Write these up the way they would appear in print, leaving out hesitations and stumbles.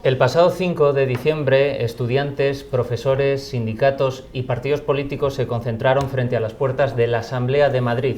El pasado 5 de diciembre, estudiantes, profesores, sindicatos y partidos políticos se concentraron frente a las puertas de la Asamblea de Madrid.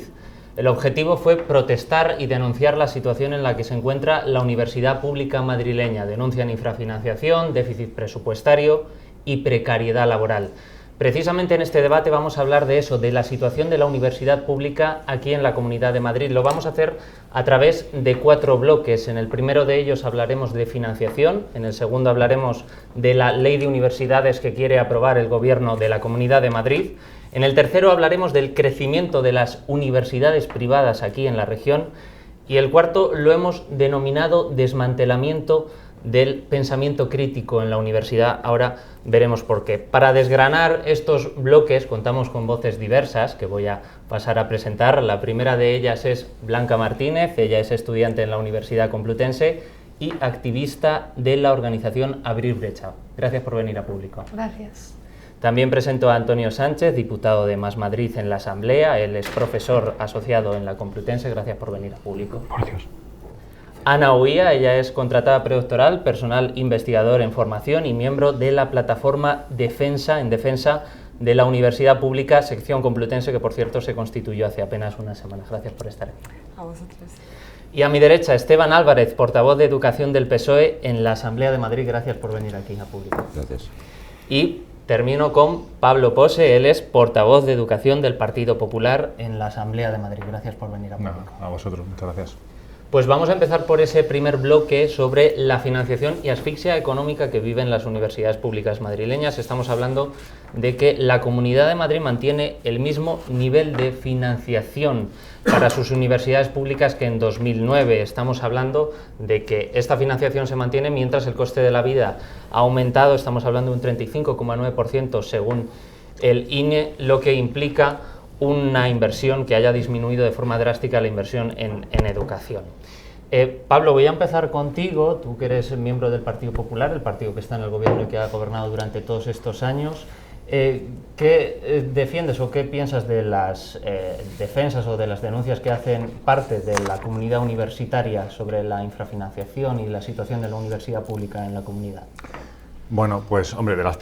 El objetivo fue protestar y denunciar la situación en la que se encuentra la Universidad Pública Madrileña. Denuncian infrafinanciación, déficit presupuestario y precariedad laboral. Precisamente en este debate vamos a hablar de eso, de la situación de la universidad pública aquí en la Comunidad de Madrid. Lo vamos a hacer a través de 4 bloques. En el primero de ellos hablaremos de financiación, en el segundo hablaremos de la ley de universidades que quiere aprobar el Gobierno de la Comunidad de Madrid. En el tercero hablaremos del crecimiento de las universidades privadas aquí en la región. Y el cuarto lo hemos denominado desmantelamiento del pensamiento crítico en la universidad. Ahora veremos por qué. Para desgranar estos bloques contamos con voces diversas que voy a pasar a presentar. La primera de ellas es Blanca Martínez, ella es estudiante en la Universidad Complutense y activista de la organización Abrir Brecha. Gracias por venir a Público. Gracias. También presento a Antonio Sánchez, diputado de Más Madrid en la Asamblea. Él es profesor asociado en la Complutense. Gracias por venir a Público. Por Dios. Ana Huía, ella es contratada predoctoral, personal investigador en formación y miembro de la plataforma Defensa en Defensa de la Universidad Pública, sección Complutense, que por cierto se constituyó hace apenas unas semanas. Gracias por estar aquí. A vosotros. Y a mi derecha, Esteban Álvarez, portavoz de Educación del PSOE en la Asamblea de Madrid. Gracias por venir aquí a Público. Gracias. Y termino con Pablo Pose, él es portavoz de Educación del Partido Popular en la Asamblea de Madrid. Gracias por venir a Público. A vosotros, muchas gracias. Pues vamos a empezar por ese primer bloque sobre la financiación y asfixia económica que viven las universidades públicas madrileñas. Estamos hablando de que la Comunidad de Madrid mantiene el mismo nivel de financiación para sus universidades públicas que en 2009. Estamos hablando de que esta financiación se mantiene mientras el coste de la vida ha aumentado. Estamos hablando de un 35,9% según el INE, lo que implica una inversión que haya disminuido de forma drástica la inversión en educación. Pablo, voy a empezar contigo, tú que eres miembro del Partido Popular, el partido que está en el gobierno y que ha gobernado durante todos estos años. ¿Qué defiendes o qué piensas de las defensas o de las denuncias que hacen parte de la comunidad universitaria sobre la infrafinanciación y la situación de la universidad pública en la comunidad? Bueno, pues hombre, de las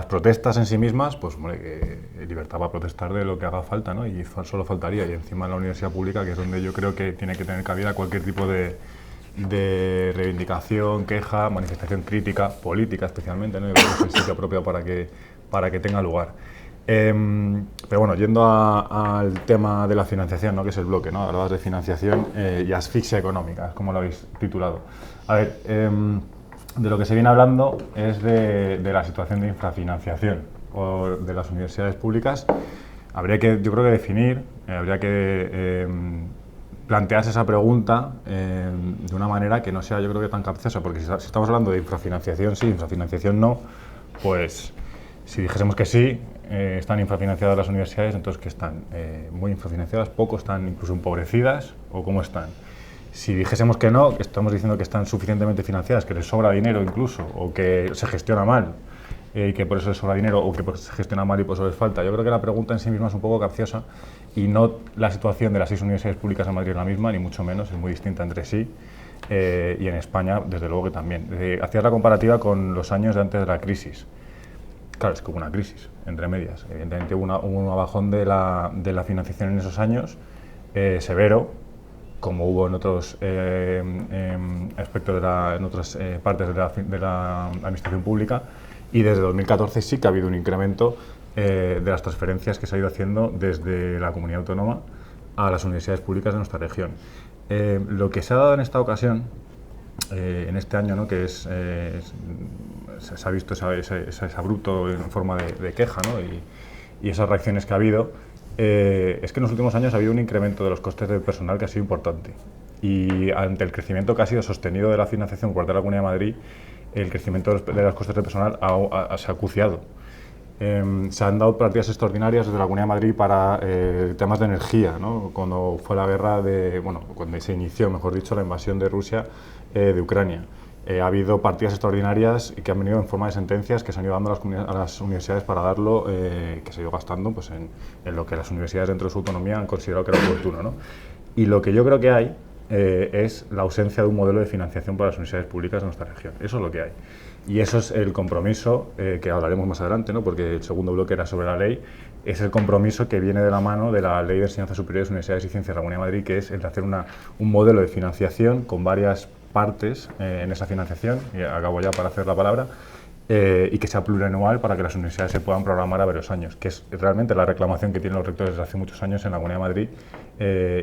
protestas en sí mismas, pues hombre, que libertad para protestar de lo que haga falta, ¿no? Y solo faltaría, y encima en la universidad pública, que es donde yo creo que tiene que tener cabida cualquier tipo de reivindicación, queja, manifestación crítica, política especialmente, ¿no? Yo creo que es el sitio apropiado para que tenga lugar. Pero bueno, yendo al tema de la financiación, ¿no? Que es el bloque, ¿no? Hablabas de financiación y asfixia económica, como lo habéis titulado. A ver, de lo que se viene hablando es de la situación de infrafinanciación de las universidades públicas. Habría que, yo creo que definir, habría que plantearse esa pregunta de una manera que no sea, yo creo que tan capciosa, porque si estamos hablando de infrafinanciación sí, infrafinanciación no, pues si dijésemos que sí, están infrafinanciadas las universidades, entonces ¿qué están? ¿Muy infrafinanciadas? ¿Poco? ¿Están incluso empobrecidas? ¿O cómo están? Si dijésemos que no, que estamos diciendo que están suficientemente financiadas, que les sobra dinero incluso, o que se gestiona mal, y que por eso les sobra dinero, o que se gestiona mal y por eso les falta. Yo creo que la pregunta en sí misma es un poco capciosa y no la situación de las 6 universidades públicas en Madrid es la misma, ni mucho menos, es muy distinta entre sí, y en España desde luego que también. Hacías la comparativa con los años de antes de la crisis. Claro, es que hubo una crisis, entre medias. Evidentemente hubo un bajón de la financiación en esos años, severo, como hubo en otros aspectos en otras partes de la administración pública, y desde 2014 sí que ha habido un incremento de las transferencias que se ha ido haciendo desde la comunidad autónoma a las universidades públicas de nuestra región. Lo que se ha dado en esta ocasión, en este año, ¿no? Que se ha visto ese abrupto en forma de queja, ¿no? y esas reacciones que ha habido, es que en los últimos años ha habido un incremento de los costes del personal que ha sido importante, y ante el crecimiento que ha sido sostenido de la financiación por parte de la Comunidad de Madrid, el crecimiento de los costes del personal se ha acuciado. Se han dado partidas extraordinarias desde la Comunidad de Madrid para temas de energía, ¿no? Cuando fue la guerra cuando se inició, mejor dicho, la invasión de Rusia de Ucrania. Ha habido partidas extraordinarias que han venido en forma de sentencias que se han ido dando a las universidades para darlo, que se ha ido gastando en lo que las universidades dentro de su autonomía han considerado que era oportuno, ¿no? Y lo que yo creo que hay es la ausencia de un modelo de financiación para las universidades públicas de nuestra región. Eso es lo que hay. Y eso es el compromiso que hablaremos más adelante, ¿no? Porque el segundo bloque era sobre la ley, es el compromiso que viene de la mano de la Ley de Enseñanza Superior, Universidades y Ciencias de la Comunidad de Madrid, que es el de hacer un modelo de financiación con varias partes en esa financiación, y acabo ya para hacer la palabra, y que sea plurianual para que las universidades se puedan programar a varios años, que es realmente la reclamación que tienen los rectores desde hace muchos años en la Comunidad de Madrid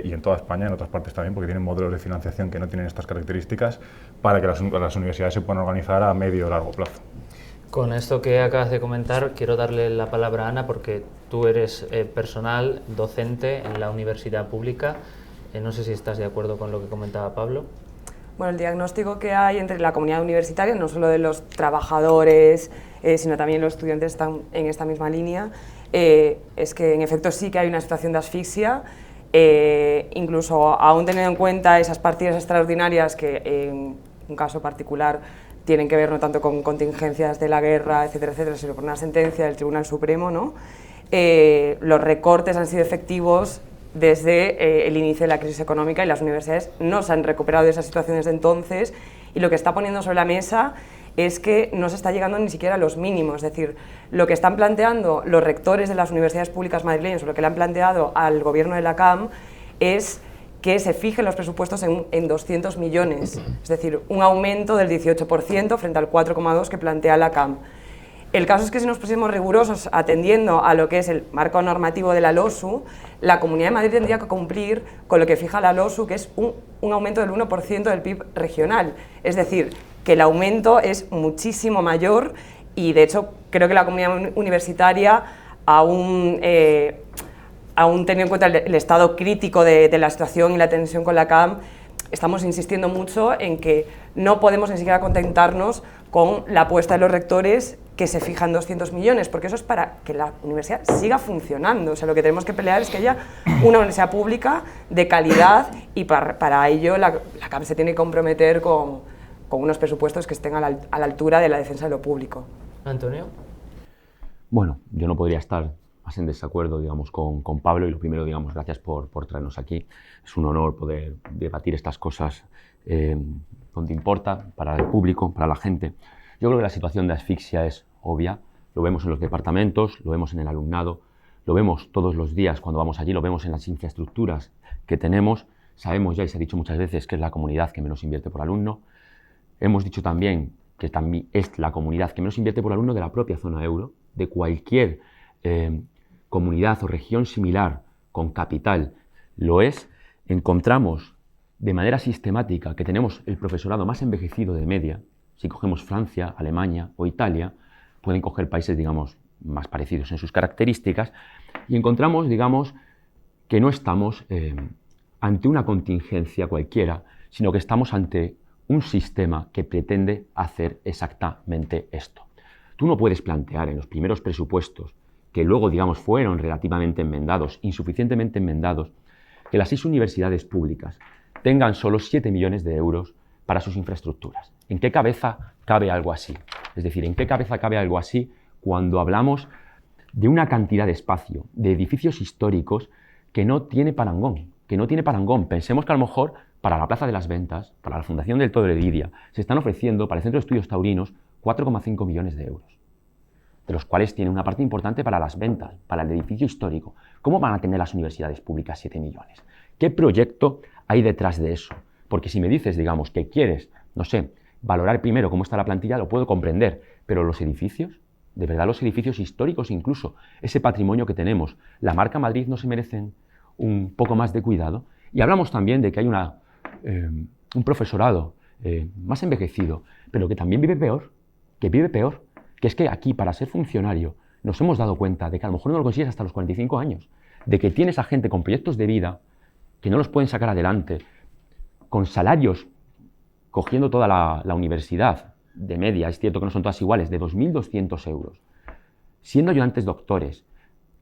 y en toda España, en otras partes también, porque tienen modelos de financiación que no tienen estas características para que las universidades se puedan organizar a medio o largo plazo. Con esto que acabas de comentar, quiero darle la palabra a Ana, porque tú eres personal docente en la universidad pública. No sé si estás de acuerdo con lo que comentaba Pablo. Bueno, el diagnóstico que hay entre la comunidad universitaria, no solo de los trabajadores, sino también los estudiantes están en esta misma línea, es que en efecto sí que hay una situación de asfixia, incluso aún teniendo en cuenta esas partidas extraordinarias que en un caso particular tienen que ver no tanto con contingencias de la guerra, etcétera, etcétera, sino por una sentencia del Tribunal Supremo, ¿no? Los recortes han sido efectivos desde el inicio de la crisis económica y las universidades no se han recuperado de esa situación desde entonces, y lo que está poniendo sobre la mesa es que no se está llegando ni siquiera a los mínimos, es decir, lo que están planteando los rectores de las universidades públicas madrileñas o lo que le han planteado al gobierno de la CAM es que se fijen los presupuestos en 200 millones, es decir, un aumento del 18% frente al 4,2% que plantea la CAM. El caso es que si nos pusiéramos rigurosos atendiendo a lo que es el marco normativo de la LOSU, la Comunidad de Madrid tendría que cumplir con lo que fija la LOSU, que es un aumento del 1% del PIB regional. Es decir, que el aumento es muchísimo mayor y, de hecho, creo que la comunidad universitaria, aún teniendo en cuenta el estado crítico de la situación y la tensión con la CAM, estamos insistiendo mucho en que no podemos ni siquiera contentarnos con la apuesta de los rectores que se fijan 200 millones, porque eso es para que la universidad siga funcionando. O sea, lo que tenemos que pelear es que haya una universidad pública de calidad y para ello la CAM se tiene que comprometer con unos presupuestos que estén a la altura de la defensa de lo público. Antonio. Bueno, yo no podría estar más en desacuerdo, digamos, con Pablo, y lo primero, digamos, gracias por traernos aquí. Es un honor poder debatir estas cosas donde importa, para el público, para la gente. Yo creo que la situación de asfixia es obvia, lo vemos en los departamentos, lo vemos en el alumnado, lo vemos todos los días cuando vamos allí, lo vemos en las infraestructuras que tenemos. Sabemos ya, y se ha dicho muchas veces, que es la comunidad que menos invierte por alumno. Hemos dicho también que también es la comunidad que menos invierte por alumno de la propia zona euro, de cualquier comunidad o región similar con capital lo es. Encontramos de manera sistemática que tenemos el profesorado más envejecido de media. Si cogemos Francia, Alemania o Italia, pueden coger países, digamos, más parecidos en sus características, y encontramos, digamos, que no estamos ante una contingencia cualquiera, sino que estamos ante un sistema que pretende hacer exactamente esto. Tú no puedes plantear en los primeros presupuestos, que luego, digamos, fueron relativamente enmendados, insuficientemente enmendados, que las 6 universidades públicas tengan solo 7 millones de euros para sus infraestructuras. ¿En qué cabeza cabe algo así? Es decir, ¿en qué cabeza cabe algo así cuando hablamos de una cantidad de espacio, de edificios históricos que no tiene parangón? Pensemos que a lo mejor para la Plaza de las Ventas, para la Fundación del Todo de Lidia, se están ofreciendo para el Centro de Estudios Taurinos 4,5 millones de euros, de los cuales tiene una parte importante para las ventas, para el edificio histórico. ¿Cómo van a tener las universidades públicas 7 millones? ¿Qué proyecto hay detrás de eso? Porque si me dices, digamos, que quieres, no sé, valorar primero cómo está la plantilla, lo puedo comprender, pero los edificios, de verdad los edificios históricos incluso, ese patrimonio que tenemos, la marca Madrid, ¿no se merecen un poco más de cuidado? Y hablamos también de que hay un profesorado más envejecido, pero que también vive peor, que es que aquí, para ser funcionario, nos hemos dado cuenta de que a lo mejor no lo consigues hasta los 45 años, de que tienes a gente con proyectos de vida que no los pueden sacar adelante, con salarios, cogiendo toda la universidad de media, es cierto que no son todas iguales, de 2.200 euros, siendo ayudantes doctores,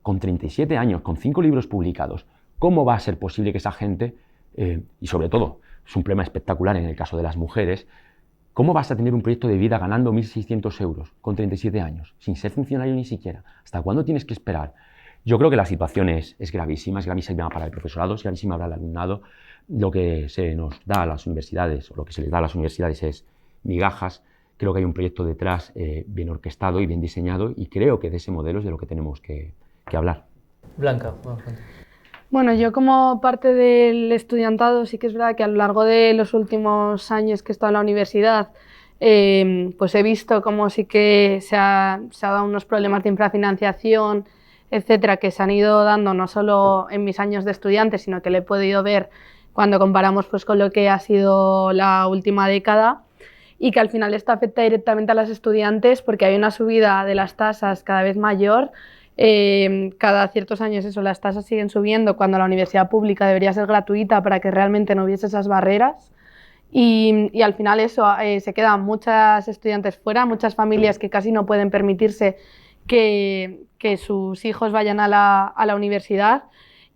con 37 años, con 5 libros publicados. ¿Cómo va a ser posible que esa gente, y sobre todo, es un problema espectacular en el caso de las mujeres, cómo vas a tener un proyecto de vida ganando 1.600 euros con 37 años, sin ser funcionario ni siquiera? ¿Hasta cuándo tienes que esperar? Yo creo que la situación es gravísima para el profesorado, es gravísima para el alumnado. lo que se nos da a las universidades, o lo que se les da a las universidades es migajas. Creo que hay un proyecto detrás bien orquestado y bien diseñado, y creo que de ese modelo es de lo que tenemos que hablar. Blanca, vamos contigo. Bueno, yo como parte del estudiantado sí que es verdad que a lo largo de los últimos años que he estado en la universidad, pues he visto cómo sí que se ha dado unos problemas de infrafinanciación, etcétera, que se han ido dando no solo en mis años de estudiante, sino que lo he podido ver cuando comparamos pues, con lo que ha sido la última década, y que al final esto afecta directamente a los estudiantes porque hay una subida de las tasas cada vez mayor. Cada ciertos años las tasas siguen subiendo cuando la universidad pública debería ser gratuita para que realmente no hubiese esas barreras, y al final se quedan muchas estudiantes fuera, muchas familias que casi no pueden permitirse que sus hijos vayan a la universidad,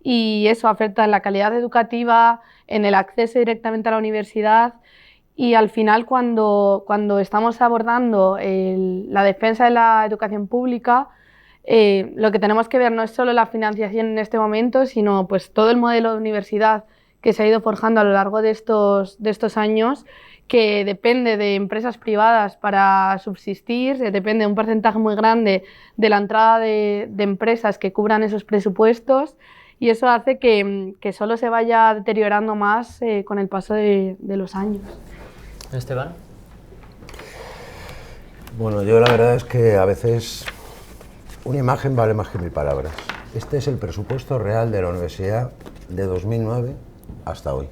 y eso afecta en la calidad educativa, en el acceso directamente a la universidad. Y al final cuando estamos abordando la defensa de la educación pública, lo que tenemos que ver no es solo la financiación en este momento, sino pues todo el modelo de universidad que se ha ido forjando a lo largo de estos años, que depende de empresas privadas para subsistir, depende de un porcentaje muy grande de la entrada de empresas que cubran esos presupuestos, y eso hace que solo se vaya deteriorando más con el paso de los años. Esteban. Bueno, yo la verdad es que a veces una imagen vale más que 1000 palabras. Este es el presupuesto real de la universidad de 2009 hasta hoy.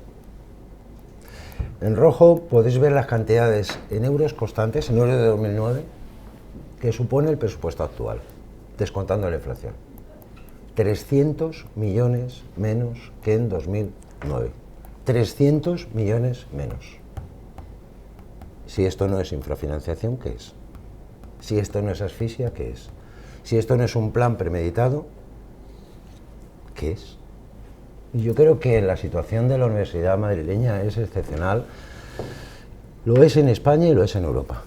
En rojo podéis ver las cantidades en euros constantes, en euros de 2009, que supone el presupuesto actual, descontando la inflación. 300 millones menos que en 2009. 300 millones menos. Si esto no es infrafinanciación, ¿qué es? Si esto no es asfixia, ¿qué es? Si esto no es un plan premeditado, ¿qué es? Y yo creo que la situación de la universidad madrileña es excepcional. Lo es en España y lo es en Europa.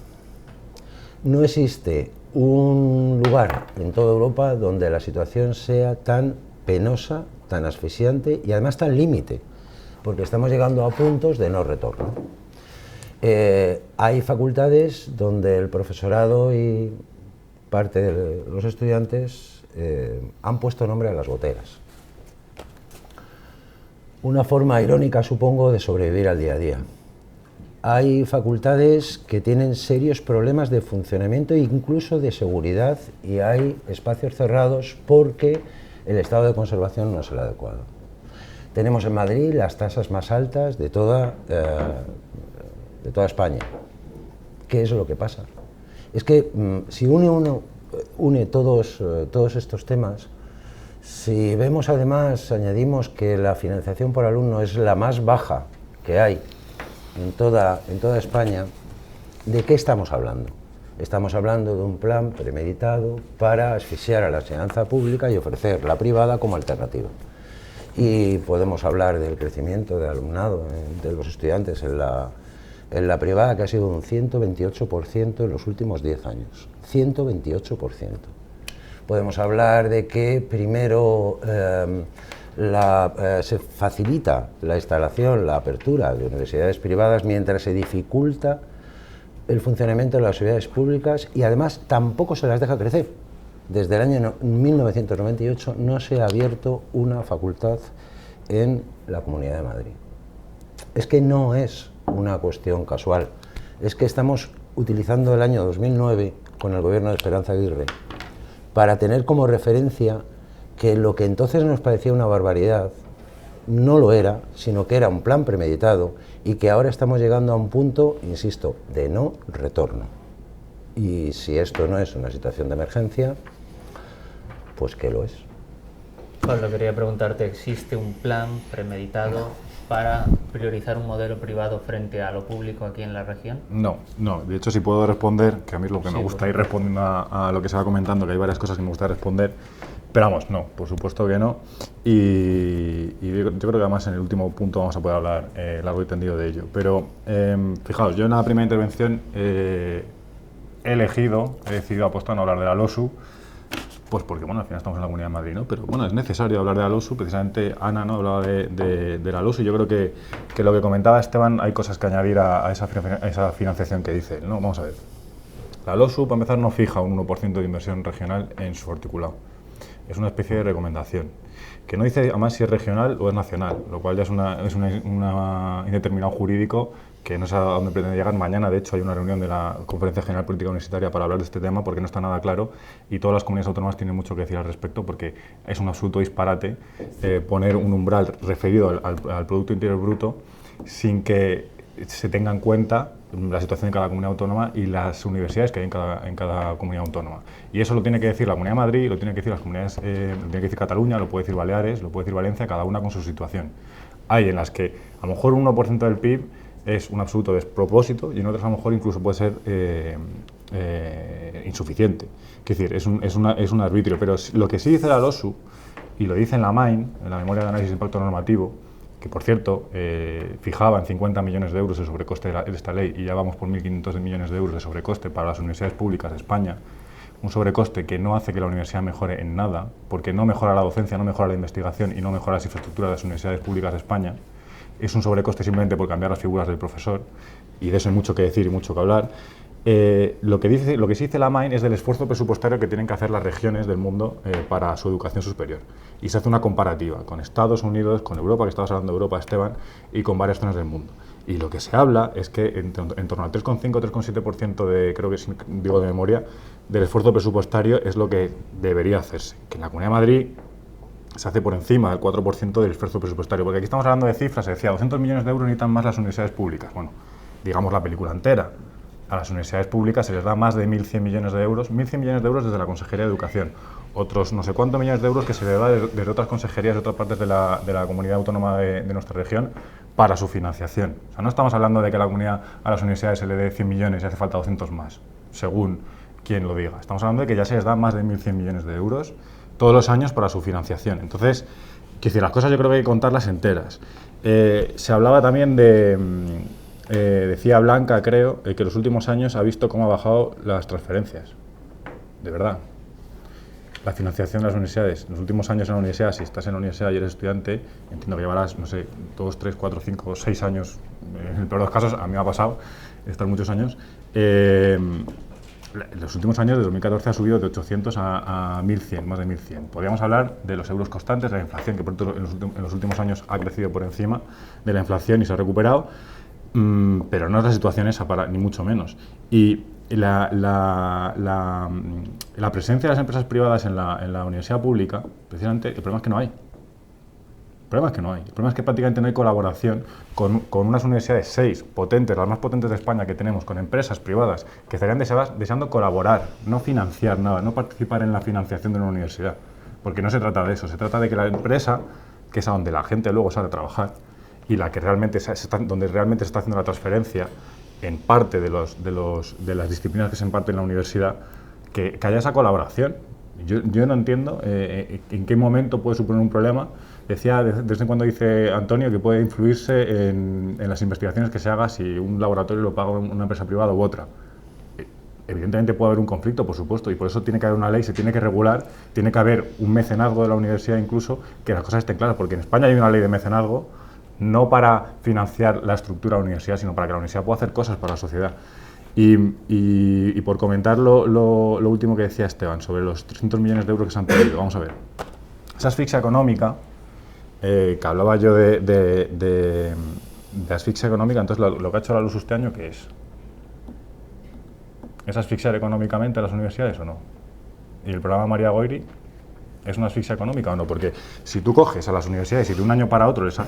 No existe un lugar en toda Europa donde la situación sea tan penosa, tan asfixiante y además tan límite, porque estamos llegando a puntos de no retorno. Hay facultades donde el profesorado y parte de los estudiantes han puesto nombre a las goteras. Una forma irónica, supongo, de sobrevivir al día a día. Hay facultades que tienen serios problemas de funcionamiento e incluso de seguridad, y hay espacios cerrados porque el estado de conservación no es el adecuado. Tenemos en Madrid las tasas más altas de toda España. ¿Qué es lo que pasa? Es que si uno une todos estos temas, si vemos además, añadimos que la financiación por alumno es la más baja que hay en toda España, ¿de qué estamos hablando? Estamos hablando de un plan premeditado para asfixiar a la enseñanza pública y ofrecer la privada como alternativa. Y podemos hablar del crecimiento de alumnado, de los estudiantes en la privada, que ha sido un 128% en los últimos 10 años. 128%. Podemos hablar de que primero se facilita la instalación, la apertura de universidades privadas, mientras se dificulta el funcionamiento de las universidades públicas, y además tampoco se las deja crecer. Desde el año 1998 no se ha abierto una facultad en la Comunidad de Madrid. Es que no es una cuestión casual, es que estamos utilizando el año 2009 con el gobierno de Esperanza Aguirre para tener como referencia que lo que entonces nos parecía una barbaridad no lo era, sino que era un plan premeditado, y que ahora estamos llegando a un punto, insisto, de no retorno. Y si esto no es una situación de emergencia, pues ¿qué lo es? Pablo, quería preguntarte, ¿existe un plan premeditado para priorizar un modelo privado frente a lo público aquí en la región? No. De hecho, si puedo responder, que a mí es lo que me gusta ir respondiendo a lo que se va comentando, que hay varias cosas que me gusta responder, pero vamos, no, por supuesto que no. Y yo creo que además en el último punto vamos a poder hablar largo y tendido de ello. Pero fijaos, yo en la primera intervención he decidido apostar a no hablar de la LOSU, Pues porque, bueno, al final estamos en la Comunidad de Madrid, ¿no? Pero, bueno, es necesario hablar de la LOSU. Precisamente Ana, ¿no?, hablaba de la LOSU. Yo creo que lo que comentaba Esteban, hay cosas que añadir a esa financiación que dice él, ¿no? Vamos a ver. La LOSU, para empezar, no fija un 1% de inversión regional en su articulado. Es una especie de recomendación, que no dice además si es regional o es nacional, lo cual ya es un indeterminado jurídico que no sé a dónde pretende llegar. Mañana, de hecho, hay una reunión de la Conferencia General Política Universitaria para hablar de este tema, porque no está nada claro y todas las comunidades autónomas tienen mucho que decir al respecto, porque es un absoluto disparate poner un umbral referido al Producto Interior Bruto sin que se tenga en cuenta la situación de cada comunidad autónoma y las universidades que hay en cada comunidad autónoma. Y eso lo tiene que decir la Comunidad de Madrid, lo tiene que decir las comunidades, lo tiene que decir Cataluña, lo puede decir Baleares, lo puede decir Valencia, cada una con su situación. Hay en las que a lo mejor un 1% del PIB es un absoluto despropósito y en otras a lo mejor incluso puede ser insuficiente. Es decir, es un arbitrio, pero lo que sí dice la LOSU, y lo dice en la MAIN, en la Memoria de Análisis de Impacto Normativo, que por cierto fijaba en 50 millones de euros el sobrecoste de esta ley y ya vamos por 1.500 millones de euros de sobrecoste para las universidades públicas de España, un sobrecoste que no hace que la universidad mejore en nada, porque no mejora la docencia, no mejora la investigación y no mejora las infraestructuras de las universidades públicas de España. Es un sobrecoste simplemente por cambiar las figuras del profesor, y de eso hay mucho que decir y mucho que hablar. Lo que sí dice la MAIN es del esfuerzo presupuestario que tienen que hacer las regiones del mundo para su educación superior. Y se hace una comparativa con Estados Unidos, con Europa, que estabas hablando de Europa, Esteban, y con varias zonas del mundo. Y lo que se habla es que en torno al 3,5-3,7% de, creo que digo de memoria, del esfuerzo presupuestario es lo que debería hacerse. Que en la Comunidad de Madrid se hace por encima del 4% del esfuerzo presupuestario, porque aquí estamos hablando de cifras, se decía 200 millones de euros necesitan más las universidades públicas. Bueno, digamos la película entera. A las universidades públicas se les da más de 1.100 millones de euros, 1.100 millones de euros desde la Consejería de Educación, otros no sé cuántos millones de euros que se les da desde otras consejerías de otras partes de la comunidad autónoma de nuestra región para su financiación. O sea, no estamos hablando de que a las universidades se le dé 100 millones y hace falta 200 más, según quien lo diga. Estamos hablando de que ya se les da más de 1.100 millones de euros todos los años para su financiación. Entonces, quiero decir, las cosas yo creo que hay que contarlas enteras. Se hablaba también decía Blanca, creo, que en los últimos años ha visto cómo ha bajado las transferencias. De verdad. La financiación de las universidades. En los últimos años en la universidad, si estás en la universidad y eres estudiante, entiendo que llevarás, no sé, 2, 3, 4, 5, 6 años, en el peor de los casos, a mí me ha pasado estar muchos años. En los últimos años, de 2014, ha subido de 800 a 1.100, más de 1.100. Podríamos hablar de los euros constantes, de la inflación, que por otro, en los últimos años ha crecido por encima de la inflación y se ha recuperado. Pero no es la situación esa, ni mucho menos. Y la presencia de las empresas privadas en la universidad pública, precisamente, el problema es que no hay. El problema es que prácticamente no hay colaboración con unas universidades 6 potentes, las más potentes de España que tenemos, con empresas privadas que estarían deseando colaborar, no financiar nada, no participar en la financiación de una universidad. Porque no se trata de eso, se trata de que la empresa, que es a donde la gente luego sale a trabajar, y la que realmente donde realmente se está haciendo la transferencia en parte de las disciplinas que se imparten en la universidad, que haya esa colaboración. Yo no entiendo en qué momento puede suponer un problema. Decía, de vez en cuando dice Antonio, que puede influirse en las investigaciones que se haga si un laboratorio lo paga una empresa privada u otra. Evidentemente puede haber un conflicto, por supuesto, y por eso tiene que haber una ley, se tiene que regular, tiene que haber un mecenazgo de la universidad incluso, que las cosas estén claras, porque en España hay una ley de mecenazgo, no para financiar la estructura de la universidad, sino para que la universidad pueda hacer cosas para la sociedad. Y por comentar lo último que decía Esteban, sobre los 300 millones de euros que se han pedido, vamos a ver. Esa asfixia económica, que hablaba yo de asfixia económica, entonces lo que ha hecho la LOSU este año, ¿qué es? ¿Es asfixiar económicamente a las universidades o no? ¿Y el programa María Goyri es una asfixia económica o no? Porque si tú coges a las universidades y de un año para otro les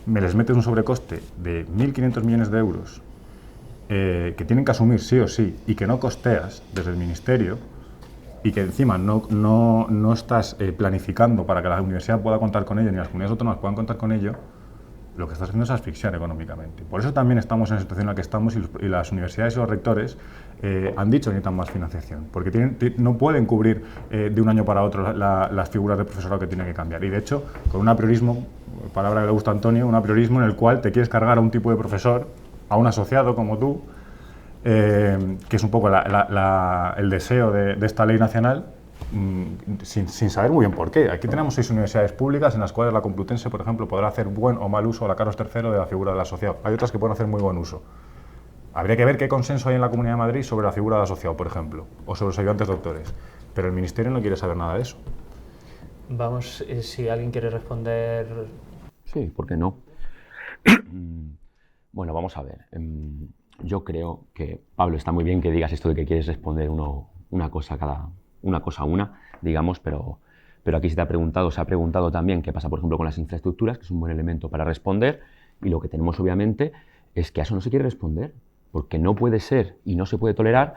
metes un sobrecoste de 1.500 millones de euros que tienen que asumir sí o sí y que no costeas desde el ministerio y que encima no estás planificando para que la universidad pueda contar con ello ni las comunidades autónomas puedan contar con ello, lo que estás haciendo es asfixiar económicamente. Por eso también estamos en la situación en la que estamos y las universidades y los rectores han dicho que necesitan más financiación, porque no pueden cubrir de un año para otro las figuras de profesorado que tienen que cambiar. Y de hecho, con un apriorismo, palabra que le gusta a Antonio, un apriorismo en el cual te quieres cargar a un tipo de profesor, a un asociado como tú, que es un poco el deseo de esta ley nacional, sin saber muy bien por qué. Aquí tenemos 6 universidades públicas en las cuales la Complutense, por ejemplo, podrá hacer buen o mal uso, la Carlos III, de la figura del asociado. Hay otras que pueden hacer muy buen uso. Habría que ver qué consenso hay en la Comunidad de Madrid sobre la figura del asociado, por ejemplo, o sobre los ayudantes doctores. Pero el Ministerio no quiere saber nada de eso. Vamos, si alguien quiere responder... Sí, ¿por qué no? Bueno, vamos a ver. Yo creo que, Pablo, está muy bien que digas esto de que quieres responder una cosa a una, digamos, pero aquí se ha preguntado también qué pasa, por ejemplo, con las infraestructuras, que es un buen elemento para responder, y lo que tenemos, obviamente, es que a eso no se quiere responder, porque no puede ser y no se puede tolerar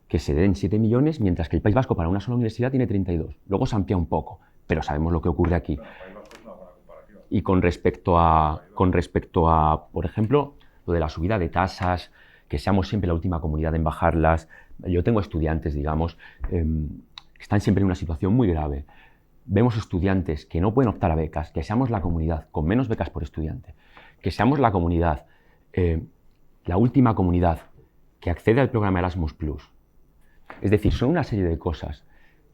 que se den 7 millones, mientras que el País Vasco para una sola universidad tiene 32. Luego se amplía un poco, pero sabemos lo que ocurre aquí. Y con respecto a, por ejemplo, lo de la subida de tasas, que seamos siempre la última comunidad en bajarlas. Yo tengo estudiantes, digamos, que están siempre en una situación muy grave. Vemos estudiantes que no pueden optar a becas, que seamos la comunidad con menos becas por estudiante, que seamos la comunidad, la última comunidad que accede al programa Erasmus+. Es decir, son una serie de cosas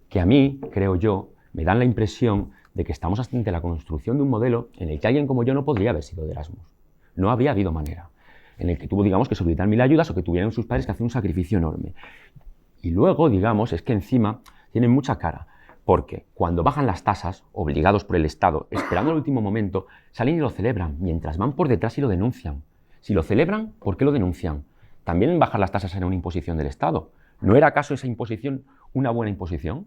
que a mí, creo yo, me dan la impresión de que estamos ante la construcción de un modelo en el que alguien como yo no podría haber sido de Erasmus. No habría habido manera. En el que tuvo, digamos, que solicitar 1000 ayudas o que tuvieran sus padres que hacer un sacrificio enorme. Y luego, digamos, es que encima tienen mucha cara, porque cuando bajan las tasas, obligados por el Estado, esperando el último momento, salen y lo celebran, mientras van por detrás y lo denuncian. Si lo celebran, ¿por qué lo denuncian? También bajar las tasas era una imposición del Estado. ¿No era acaso esa imposición una buena imposición?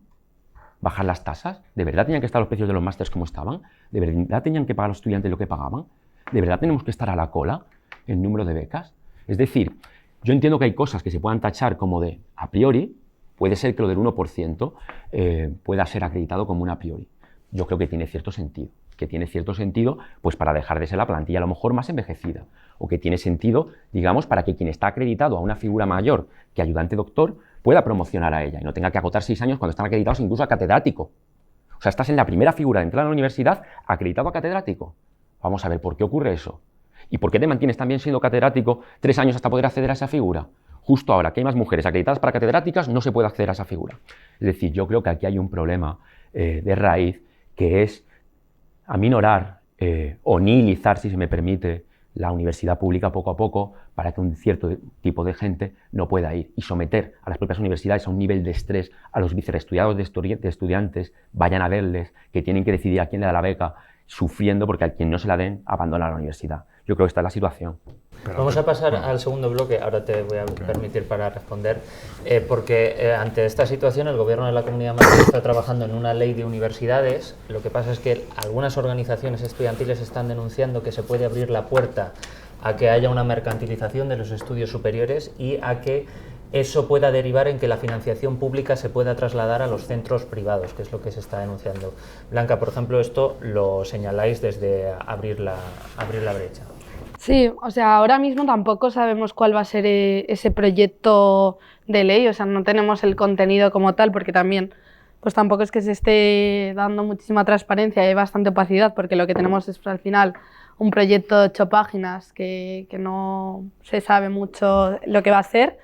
¿Bajar las tasas? ¿De verdad tenían que estar los precios de los másteres como estaban? ¿De verdad tenían que pagar los estudiantes lo que pagaban? ¿De verdad tenemos que estar a la cola en número de becas? Es decir, yo entiendo que hay cosas que se puedan tachar como de a priori, puede ser que lo del 1% pueda ser acreditado como un a priori. Yo creo que tiene cierto sentido, pues para dejar de ser la plantilla a lo mejor más envejecida, o que tiene sentido, digamos, para que quien está acreditado a una figura mayor que ayudante doctor pueda promocionar a ella y no tenga que agotar 6 años cuando están acreditados incluso a catedrático. O sea, estás en la primera figura de entrar a la universidad acreditado a catedrático. Vamos a ver por qué ocurre eso. ¿Y por qué te mantienes también siendo catedrático 3 años hasta poder acceder a esa figura? Justo ahora que hay más mujeres acreditadas para catedráticas, no se puede acceder a esa figura. Es decir, yo creo que aquí hay un problema de raíz que es aminorar o nihilizar, si se me permite, la universidad pública poco a poco para que un cierto tipo de gente no pueda ir y someter a las propias universidades a un nivel de estrés, a los vicerectoriados de estudiantes, vayan a verles, que tienen que decidir a quién le da la beca, sufriendo porque a quien no se la den abandona la universidad. Yo creo que esta es la situación. Vamos a pasar al segundo bloque, ahora te voy a permitir para responder, porque ante esta situación el Gobierno de la Comunidad de Madrid está trabajando en una ley de universidades. Lo que pasa es que algunas organizaciones estudiantiles están denunciando que se puede abrir la puerta a que haya una mercantilización de los estudios superiores y a que eso pueda derivar en que la financiación pública se pueda trasladar a los centros privados, que es lo que se está denunciando. Blanca, por ejemplo, esto lo señaláis desde abrir la brecha. Sí, o sea, ahora mismo tampoco sabemos cuál va a ser ese proyecto de ley, o sea, no tenemos el contenido como tal, porque también, pues tampoco es que se esté dando muchísima transparencia, hay bastante opacidad, porque lo que tenemos es, al final, un proyecto de 8 páginas que no se sabe mucho lo que va a ser.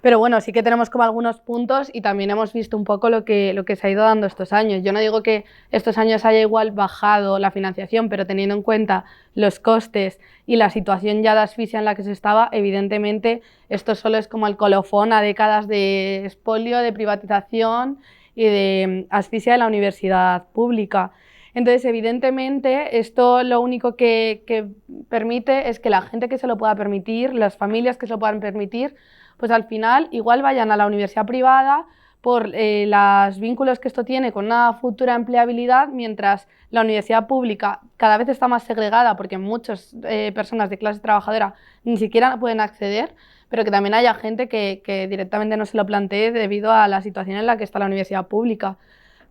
Pero bueno, sí que tenemos como algunos puntos y también hemos visto un poco lo que se ha ido dando estos años. Yo no digo que estos años haya igual bajado la financiación, pero teniendo en cuenta los costes y la situación ya de asfixia en la que se estaba, evidentemente esto solo es como el colofón a décadas de expolio, de privatización y de asfixia de la universidad pública. Entonces, evidentemente, esto lo único que permite es que la gente que se lo pueda permitir, las familias que se lo puedan permitir, pues al final igual vayan a la universidad privada por los vínculos que esto tiene con una futura empleabilidad, mientras la universidad pública cada vez está más segregada porque muchas personas de clase trabajadora ni siquiera pueden acceder, pero que también haya gente que directamente no se lo plantee debido a la situación en la que está la universidad pública.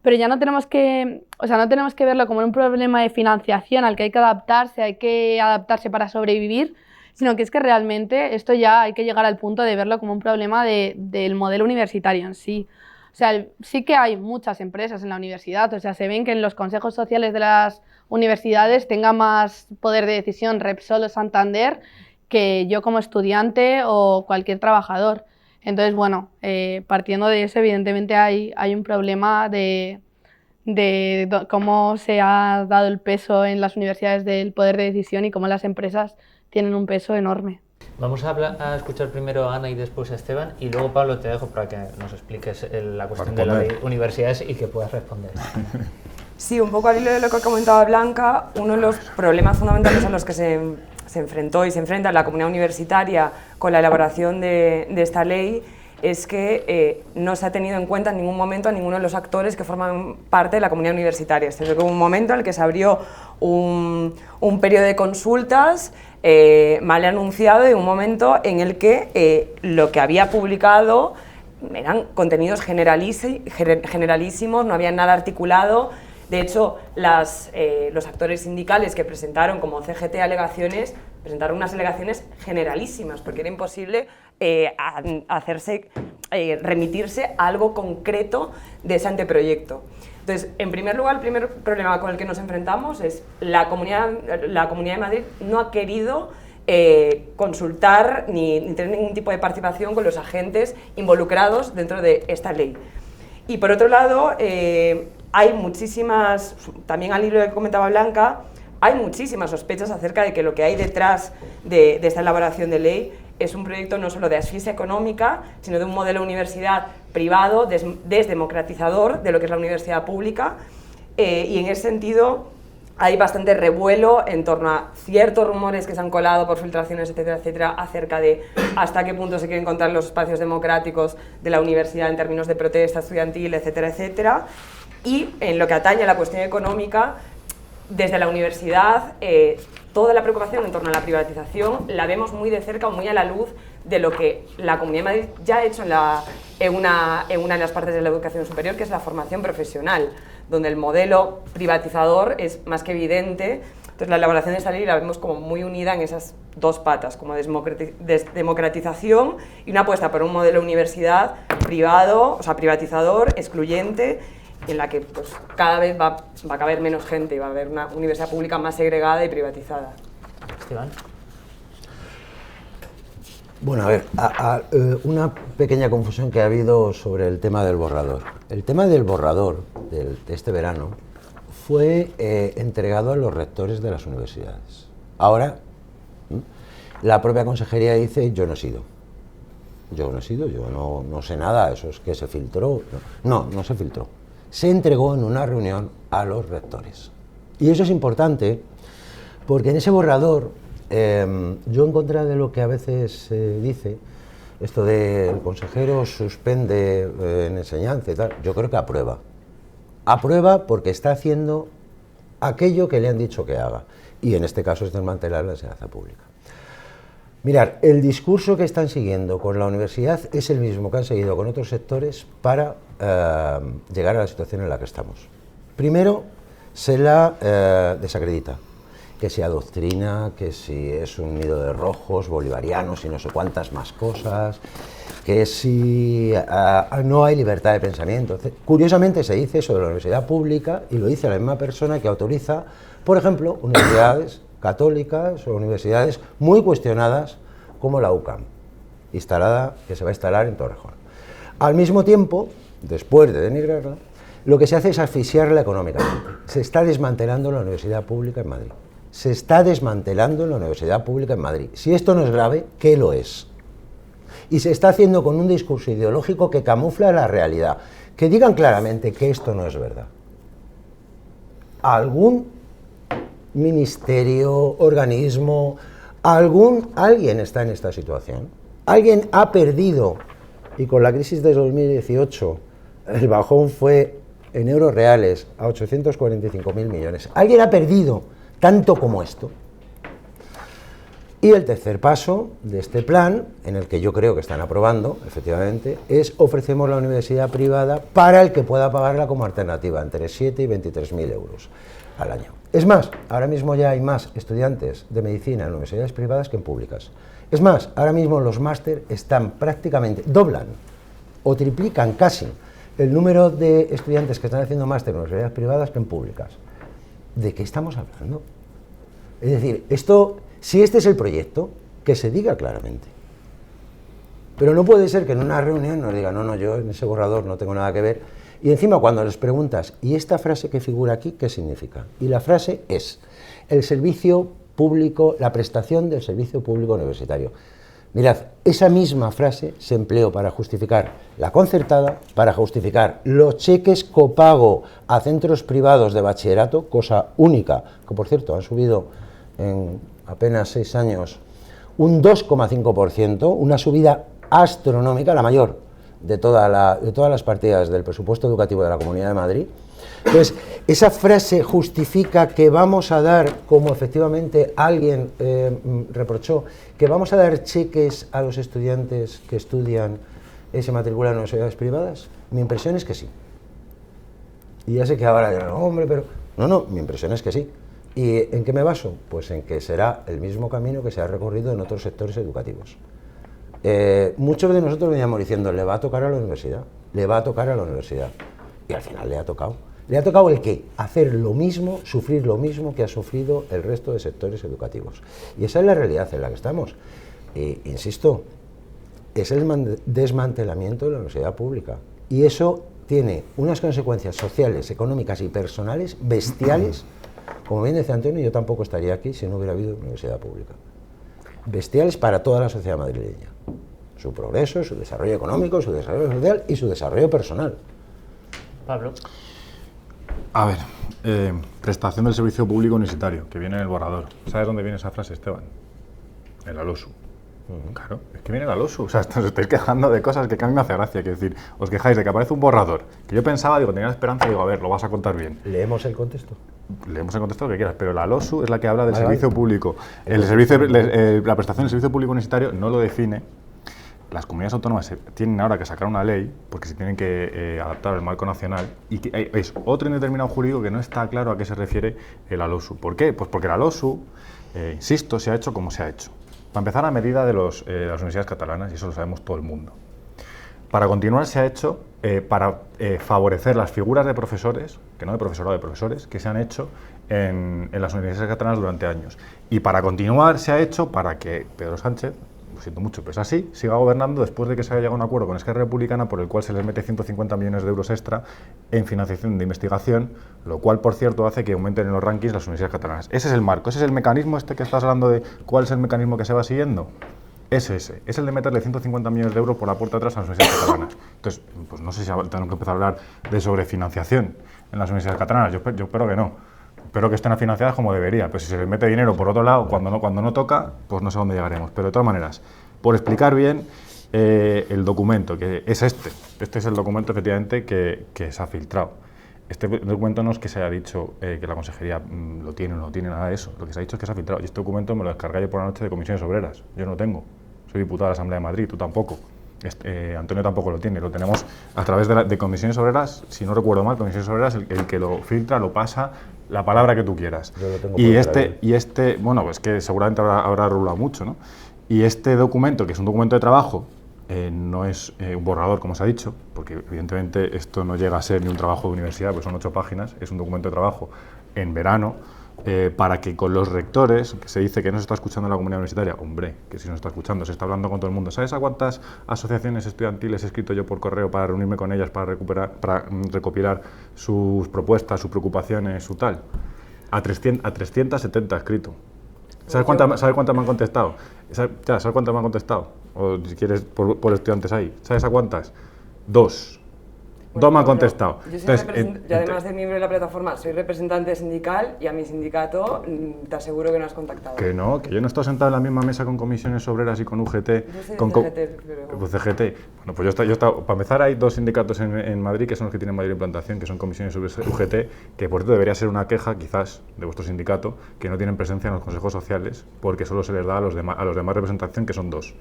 Pero ya no tenemos que verlo como un problema de financiación al que hay que adaptarse para sobrevivir, sino que es que realmente esto ya hay que llegar al punto de verlo como un problema del modelo universitario en sí. O sea, sí que hay muchas empresas en la universidad, o sea, se ven que en los consejos sociales de las universidades tenga más poder de decisión Repsol o Santander que yo como estudiante o cualquier trabajador. Entonces, bueno, partiendo de eso, evidentemente hay un problema de cómo se ha dado el peso en las universidades del poder de decisión y cómo las empresas tienen un peso enorme. Vamos a escuchar primero a Ana y después a Esteban, y luego, Pablo, te dejo para que nos expliques la cuestión de las universidades y que puedas responder. Sí, un poco al hilo de lo que comentaba Blanca, uno de los problemas fundamentales a los que se enfrentó y se enfrenta la comunidad universitaria con la elaboración de esta ley es que no se ha tenido en cuenta en ningún momento a ninguno de los actores que forman parte de la comunidad universitaria. Este fue un momento en el que se abrió un periodo de consultas mal anunciado, y un momento en el que lo que había publicado eran contenidos generalísimos, no había nada articulado. De hecho, los actores sindicales que presentaron como CGT alegaciones, presentaron unas alegaciones generalísimas, porque era imposible remitirse a algo concreto de ese anteproyecto. Entonces, en primer lugar, el primer problema con el que nos enfrentamos es la Comunidad de Madrid no ha querido consultar ni tener ningún tipo de participación con los agentes involucrados dentro de esta ley. Y por otro lado, hay muchísimas, también al hilo de lo que comentaba Blanca, hay muchísimas sospechas acerca de que lo que hay detrás de esta elaboración de ley es un proyecto no solo de asfixia económica, sino de un modelo de universidad privado, desdemocratizador de lo que es la universidad pública, y en ese sentido hay bastante revuelo en torno a ciertos rumores que se han colado por filtraciones, etcétera, etcétera, acerca de hasta qué punto se quieren encontrar los espacios democráticos de la universidad en términos de protesta estudiantil, etcétera, etcétera. Y en lo que atañe a la cuestión económica, desde la universidad, toda la preocupación en torno a la privatización la vemos muy de cerca o muy a la luz de lo que la Comunidad de Madrid ya ha hecho en una de las partes de la educación superior, que es la formación profesional, donde el modelo privatizador es más que evidente. Entonces, la elaboración de esta ley la vemos como muy unida en esas dos patas, como desdemocratización y una apuesta por un modelo de universidad privado, o sea, privatizador, excluyente, en la que pues, cada vez va a caber menos gente y va a haber una universidad pública más segregada y privatizada. Esteban. Bueno, a ver, una pequeña confusión que ha habido sobre el tema del borrador. El tema del borrador de este verano fue entregado a los rectores de las universidades. Ahora, la propia consejería dice, yo no he sido. Yo no sé nada, eso es que se filtró. No se filtró. Se entregó en una reunión a los rectores. Y eso es importante porque en ese borrador, yo en contra de lo que a veces se dice, esto de el consejero suspende en enseñanza y tal, yo creo que aprueba. Aprueba porque está haciendo aquello que le han dicho que haga. Y en este caso es desmantelar la enseñanza pública. Mirad, el discurso que están siguiendo con la universidad es el mismo que han seguido con otros sectores para llegar a la situación en la que estamos. Primero, se la desacredita, que si adoctrina, que si es un nido de rojos, bolivarianos y no sé cuántas más cosas, que si no hay libertad de pensamiento. Curiosamente se dice eso de la universidad pública y lo dice la misma persona que autoriza, por ejemplo, universidades católicas o universidades muy cuestionadas como la UCAM, que se va a instalar en Torrejón. Al mismo tiempo, después de denigrarla, lo que se hace es asfixiarla económicamente. Se está desmantelando la universidad pública en Madrid. Se está desmantelando la universidad pública en Madrid. Si esto no es grave, ¿qué lo es? Y se está haciendo con un discurso ideológico que camufla la realidad. Que digan claramente que esto no es verdad. Algún ministerio, organismo, alguien está en esta situación. Alguien ha perdido, y con la crisis de 2018 el bajón fue en euros reales a 845.000 millones. Alguien ha perdido tanto como esto. Y el tercer paso de este plan, en el que yo creo que están aprobando, efectivamente, es ofrecemos la universidad privada para el que pueda pagarla como alternativa, entre 7 y 23.000 euros al año. Es más, ahora mismo ya hay más estudiantes de medicina en universidades privadas que en públicas. Es más, ahora mismo los máster están prácticamente, doblan o triplican casi el número de estudiantes que están haciendo máster en universidades privadas que en públicas. ¿De qué estamos hablando? Es decir, esto, si este es el proyecto, que se diga claramente. Pero no puede ser que en una reunión nos digan, no, yo en ese borrador no tengo nada que ver. Y encima cuando les preguntas, ¿y esta frase que figura aquí qué significa? Y la frase es, el servicio público, la prestación del servicio público universitario. Mirad, esa misma frase se empleó para justificar la concertada, para justificar los cheques copago a centros privados de bachillerato, cosa única, que por cierto han subido en apenas 6 años un 2,5%, una subida astronómica, la mayor de todas las partidas del presupuesto educativo de la Comunidad de Madrid. Entonces, esa frase justifica que vamos a dar, como efectivamente alguien reprochó, que vamos a dar cheques a los estudiantes que estudian y se matriculan en universidades privadas. Mi impresión es que sí. Y ya sé que ahora dirán, hombre, pero... No, mi impresión es que sí. ¿Y en qué me baso? Pues en que será el mismo camino que se ha recorrido en otros sectores educativos. Muchos de nosotros veníamos diciendo, le va a tocar a la universidad, le va a tocar a la universidad. Y al final le ha tocado. ¿Le ha tocado el qué? Hacer lo mismo, sufrir lo mismo que ha sufrido el resto de sectores educativos. Y esa es la realidad en la que estamos. Insisto, es el desmantelamiento de la universidad pública. Y eso tiene unas consecuencias sociales, económicas y personales bestiales. Como bien decía Antonio, yo tampoco estaría aquí si no hubiera habido universidad pública. Bestiales para toda la sociedad madrileña. Su progreso, su desarrollo económico, su desarrollo social y su desarrollo personal. Pablo. A ver, prestación del servicio público universitario, que viene en el borrador. ¿Sabes dónde viene esa frase, Esteban? En la LOSU. Claro, es que viene la LOSU. O sea, os estáis quejando de cosas que a mí me hace gracia. Quiero decir, os quejáis de que aparece un borrador, que yo pensaba, digo, tenía la esperanza, digo, a ver, lo vas a contar bien. ¿Leemos el contexto? Leemos el contexto lo que quieras, pero la LOSU es la que habla del servicio público. La prestación del servicio público universitario no lo define. Las comunidades autónomas tienen ahora que sacar una ley porque se tienen que adaptar al marco nacional y que es otro indeterminado jurídico que no está claro a qué se refiere la LOSU. ¿Por qué? Pues porque la LOSU, insisto, se ha hecho como se ha hecho. Para empezar, a medida de las universidades catalanas, y eso lo sabemos todo el mundo. Para continuar, se ha hecho para favorecer las figuras de profesores, que no de profesorado, de profesores, que se han hecho en las universidades catalanas durante años. Y para continuar, se ha hecho para que Pedro Sánchez, lo siento mucho, pero es así, siga gobernando después de que se haya llegado a un acuerdo con Esquerra Republicana por el cual se les mete 150 millones de euros extra en financiación de investigación, lo cual, por cierto, hace que aumenten en los rankings las universidades catalanas. Ese es el marco, ese es el mecanismo que estás hablando de cuál es el mecanismo que se va siguiendo. Es el de meterle 150 millones de euros por la puerta atrás a las universidades catalanas. Entonces, pues no sé si tenemos que empezar a hablar de sobrefinanciación en las universidades catalanas, yo espero que no. Espero que estén financiadas como debería, pero si se les mete dinero por otro lado, cuando no toca, pues no sé a dónde llegaremos. Pero de todas maneras, por explicar bien el documento, que es este es el documento efectivamente que se ha filtrado. Este documento no es que se haya dicho que la consejería lo tiene o no tiene, nada de eso. Lo que se ha dicho es que se ha filtrado. Y este documento me lo descargué yo por la noche de Comisiones Obreras. Yo no lo tengo. Soy diputado de la Asamblea de Madrid, tú tampoco. Antonio tampoco lo tiene, lo tenemos a través de Comisiones Obreras, si no recuerdo mal, Comisiones Obreras, el que lo filtra, lo pasa, la palabra que tú quieras. Yo lo tengo y este, bueno, pues que seguramente habrá rulado mucho, ¿no? Y este documento, que es un documento de trabajo, no es un borrador, como se ha dicho, porque evidentemente esto no llega a ser ni un trabajo de universidad, pues son 8 páginas, es un documento de trabajo en verano, para que con los rectores, que se dice que no se está escuchando en la comunidad universitaria, hombre, que si no se está escuchando, se está hablando con todo el mundo. ¿Sabes a cuántas asociaciones estudiantiles he escrito yo por correo para reunirme con ellas, para recopilar sus propuestas, sus preocupaciones, su tal? A 370 he escrito. ¿Sabes cuántas me han contestado? ¿Sabes cuántas me han contestado? O si quieres, por estudiantes ahí. ¿Sabes a cuántas? 2. Dos me han contestado. Yo soy y además de miembro de la plataforma, soy representante sindical y a mi sindicato te aseguro que no has contactado. Que no, que yo no he estado sentado en la misma mesa con Comisiones Obreras y con UGT. Yo soy CGT, pero... Pues CGT. Bueno, pues yo he estado, para empezar hay 2 sindicatos en Madrid que son los que tienen mayor implantación, que son Comisiones UGT, que por cierto debería ser una queja quizás de vuestro sindicato, que no tienen presencia en los consejos sociales, porque solo se les da a los demás representación, que son 2.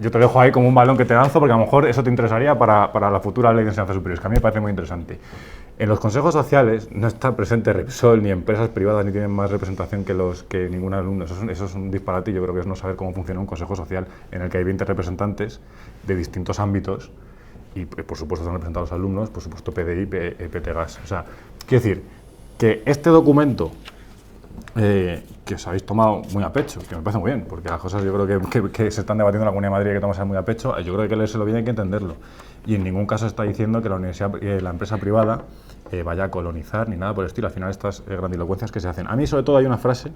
Yo te dejo ahí como un balón que te lanzo, porque a lo mejor eso te interesaría para la futura ley de enseñanza superior, que a mí me parece muy interesante. En los consejos sociales no está presente Repsol, ni empresas privadas, ni tienen más representación que ningún alumno. Eso es un disparate. Yo creo que es no saber cómo funciona un consejo social en el que hay 20 representantes de distintos ámbitos y, por supuesto, están representados los alumnos, por supuesto, PDI, PTGAS. O sea, quiero decir que este documento que os habéis tomado muy a pecho, que me parece muy bien, porque las cosas yo creo que se están debatiendo en la Comunidad de Madrid hay que tomarse muy a pecho, yo creo que hay que leérselo bien, hay que entenderlo. Y en ningún caso está diciendo que la universidad, la empresa privada vaya a colonizar ni nada por el estilo. Al final estas grandilocuencias que se hacen. A mí sobre todo hay una frase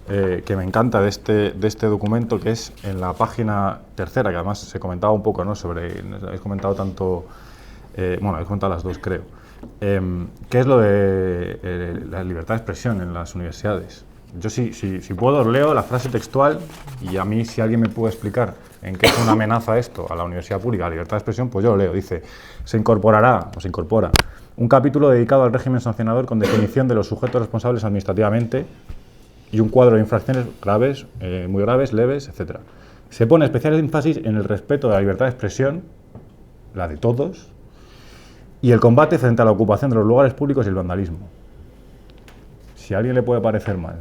que me encanta de este documento, que es en la página tercera, que además se comentaba un poco, ¿no? Habéis comentado tanto, bueno, habéis comentado las dos creo, que es lo de la libertad de expresión en las universidades. Yo si puedo os leo la frase textual y a mí si alguien me puede explicar en qué es una amenaza esto a la universidad pública, a la libertad de expresión, pues yo lo leo. Dice, se incorpora un capítulo dedicado al régimen sancionador con definición de los sujetos responsables administrativamente y un cuadro de infracciones graves, muy graves, leves, etc. Se pone especial énfasis en el respeto de la libertad de expresión, la de todos, y el combate frente a la ocupación de los lugares públicos y el vandalismo. Si a alguien le puede parecer mal.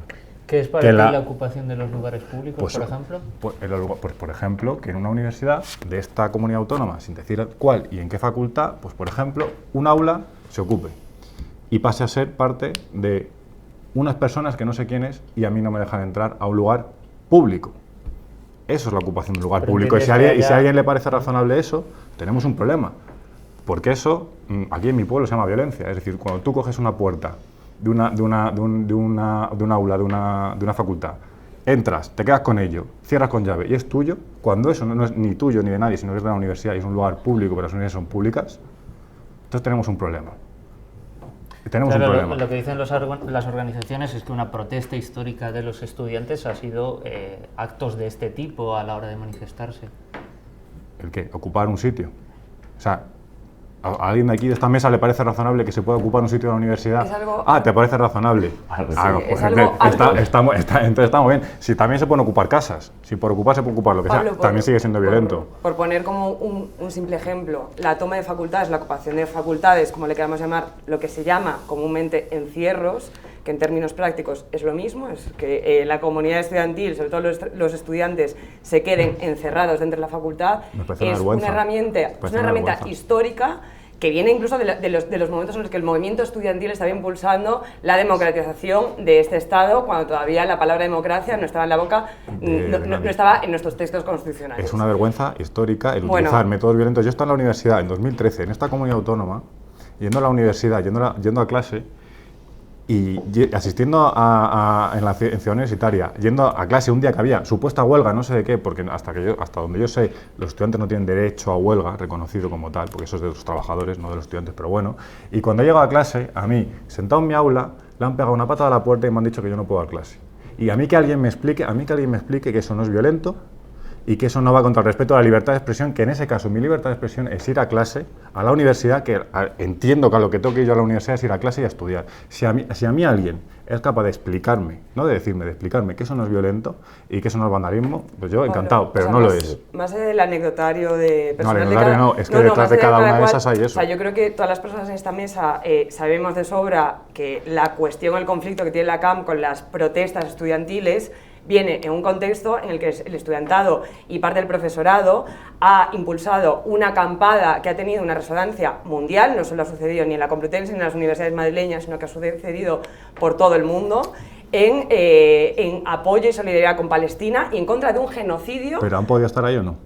¿Qué es para ti la ocupación de los lugares públicos, pues, por ejemplo? Pues, por ejemplo, que en una universidad de esta comunidad autónoma, sin decir cuál y en qué facultad, pues por ejemplo, un aula se ocupe y pase a ser parte de unas personas que no sé quiénes y a mí no me dejan entrar a un lugar público. Eso es la ocupación de un lugar público. Y si a alguien le parece razonable eso, tenemos un problema. Porque eso, aquí en mi pueblo se llama violencia. Es decir, cuando tú coges una puerta de un aula, de una facultad, entras, te quedas con ello, cierras con llave y es tuyo, cuando eso no es ni tuyo ni de nadie, sino que es de la universidad y es un lugar público, pero las universidades son públicas, entonces tenemos un problema. Lo que dicen las organizaciones es que una protesta histórica de los estudiantes ha sido actos de este tipo a la hora de manifestarse. ¿El qué? ¿Ocupar un sitio? O sea, ¿a alguien de aquí de esta mesa le parece razonable que se pueda ocupar un sitio de la universidad? Es algo... ¿te parece razonable? Entonces está muy bien. Si también se pueden ocupar casas, si por ocupar se puede ocupar lo que sea, también sigue siendo violento. Por poner como un simple ejemplo, la toma de facultades, la ocupación de facultades, como le queramos llamar, lo que se llama comúnmente encierros, que en términos prácticos es lo mismo, es que la comunidad estudiantil, sobre todo los estudiantes, se queden encerrados dentro de la facultad, es una herramienta histórica que viene incluso de los momentos en los que el movimiento estudiantil estaba impulsando la democratización de este Estado, cuando todavía la palabra democracia no estaba en la boca, no estaba en nuestros textos constitucionales. Es una vergüenza histórica el utilizar métodos violentos. Yo estaba en la universidad en 2013, en esta comunidad autónoma, yendo a la universidad, yendo a clase, y asistiendo en Ciudad Universitaria, yendo a clase un día que había supuesta huelga, no sé de qué, porque hasta donde yo sé, los estudiantes no tienen derecho a huelga reconocido como tal, porque eso es de los trabajadores, no de los estudiantes, pero bueno. Y cuando he llegado a clase, a mí, sentado en mi aula, le han pegado una patada a la puerta y me han dicho que yo no puedo dar clase. Y a mí que alguien me explique que eso no es violento, y que eso no va contra el respeto a la libertad de expresión, que en ese caso mi libertad de expresión es ir a clase, a la universidad, que entiendo que a lo que tengo que ir yo a la universidad es ir a clase y a estudiar. Si a mí alguien es capaz de explicarme, no de decirme, de explicarme que eso no es violento y que eso no es vandalismo, pues yo encantado, pero no lo es. Más del anecdotario de personas es que detrás de cada una de esas hay eso. O sea, yo creo que todas las personas en esta mesa sabemos de sobra que la cuestión, el conflicto que tiene la CAM con las protestas estudiantiles viene en un contexto en el que el estudiantado y parte del profesorado ha impulsado una acampada que ha tenido una resonancia mundial, no solo ha sucedido ni en la Complutense ni en las universidades madrileñas, sino que ha sucedido por todo el mundo, en apoyo y solidaridad con Palestina y en contra de un genocidio. ¿Pero han podido estar ahí o no?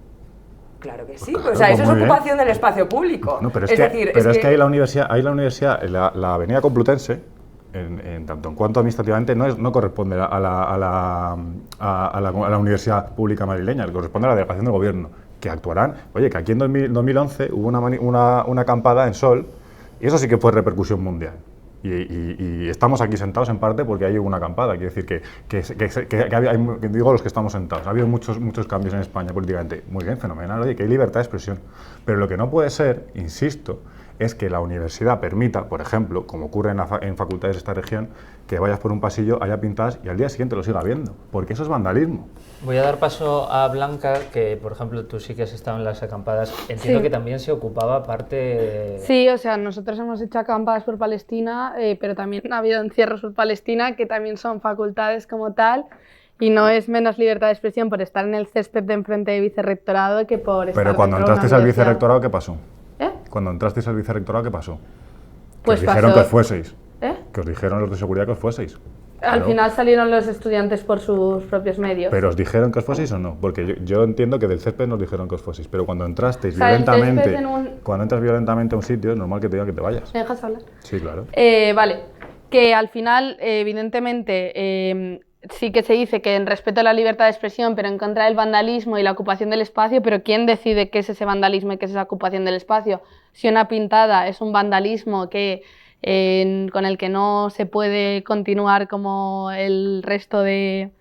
Claro que sí, pues claro, o sea, eso es ocupación del espacio público. No, pero es que ahí la universidad, la avenida Complutense, en tanto en cuanto administrativamente no corresponde a la universidad pública madrileña, corresponde a la delegación del gobierno, que actuarán. Oye, que aquí en 2011 hubo una acampada en Sol, y eso sí que fue repercusión mundial. Y estamos aquí sentados en parte porque hay una acampada. Quiero decir que digo los que estamos sentados. Ha habido muchos cambios en España políticamente. Muy bien, fenomenal. Oye, que hay libertad de expresión. Pero lo que no puede ser, insisto, es que la universidad permita, por ejemplo, como ocurre en facultades de esta región, que vayas por un pasillo, haya pintadas y al día siguiente lo siga viendo, porque eso es vandalismo. Voy a dar paso a Blanca, que por ejemplo tú sí que has estado en las acampadas. Entiendo que también se ocupaba parte... Sí, o sea, nosotros hemos hecho acampadas por Palestina, pero también ha habido encierros por Palestina, que también son facultades como tal, y no es menos libertad de expresión por estar en el césped de enfrente del vicerrectorado que por estar... Pero cuando entrasteis al vicerrectorado, ¿qué pasó? Cuando entrasteis al vicerrectorado, ¿qué pasó? Que Pues os dijeron que os fueseis. ¿Eh? Que os dijeron los de seguridad que os fueseis. Al final salieron los estudiantes por sus propios medios. ¿Pero os dijeron que os fueseis o no? Porque yo entiendo que del césped nos dijeron que os fueseis, pero cuando entrasteis violentamente, cuando entras violentamente a un sitio, es normal que te digan que te vayas. ¿Me dejas hablar? Sí, claro. Vale, que al final, evidentemente, sí que se dice que en respeto a la libertad de expresión, pero en contra del vandalismo y la ocupación del espacio, pero ¿quién decide qué es ese vandalismo y qué es esa ocupación del espacio? Si una pintada es un vandalismo con el que no se puede continuar como el resto de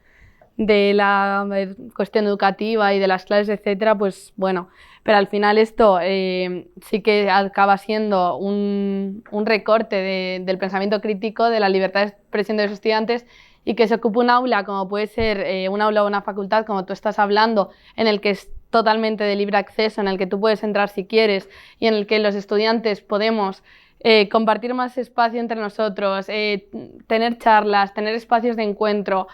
la cuestión educativa y de las clases, etcétera, pues bueno, pero al final esto sí que acaba siendo un recorte del pensamiento crítico, de la libertad de expresión de los estudiantes, y que se ocupe un aula, como puede ser un aula o una facultad, como tú estás hablando, en el que es totalmente de libre acceso, en el que tú puedes entrar si quieres y en el que los estudiantes podemos compartir más espacio entre nosotros, tener charlas, tener espacios de encuentro,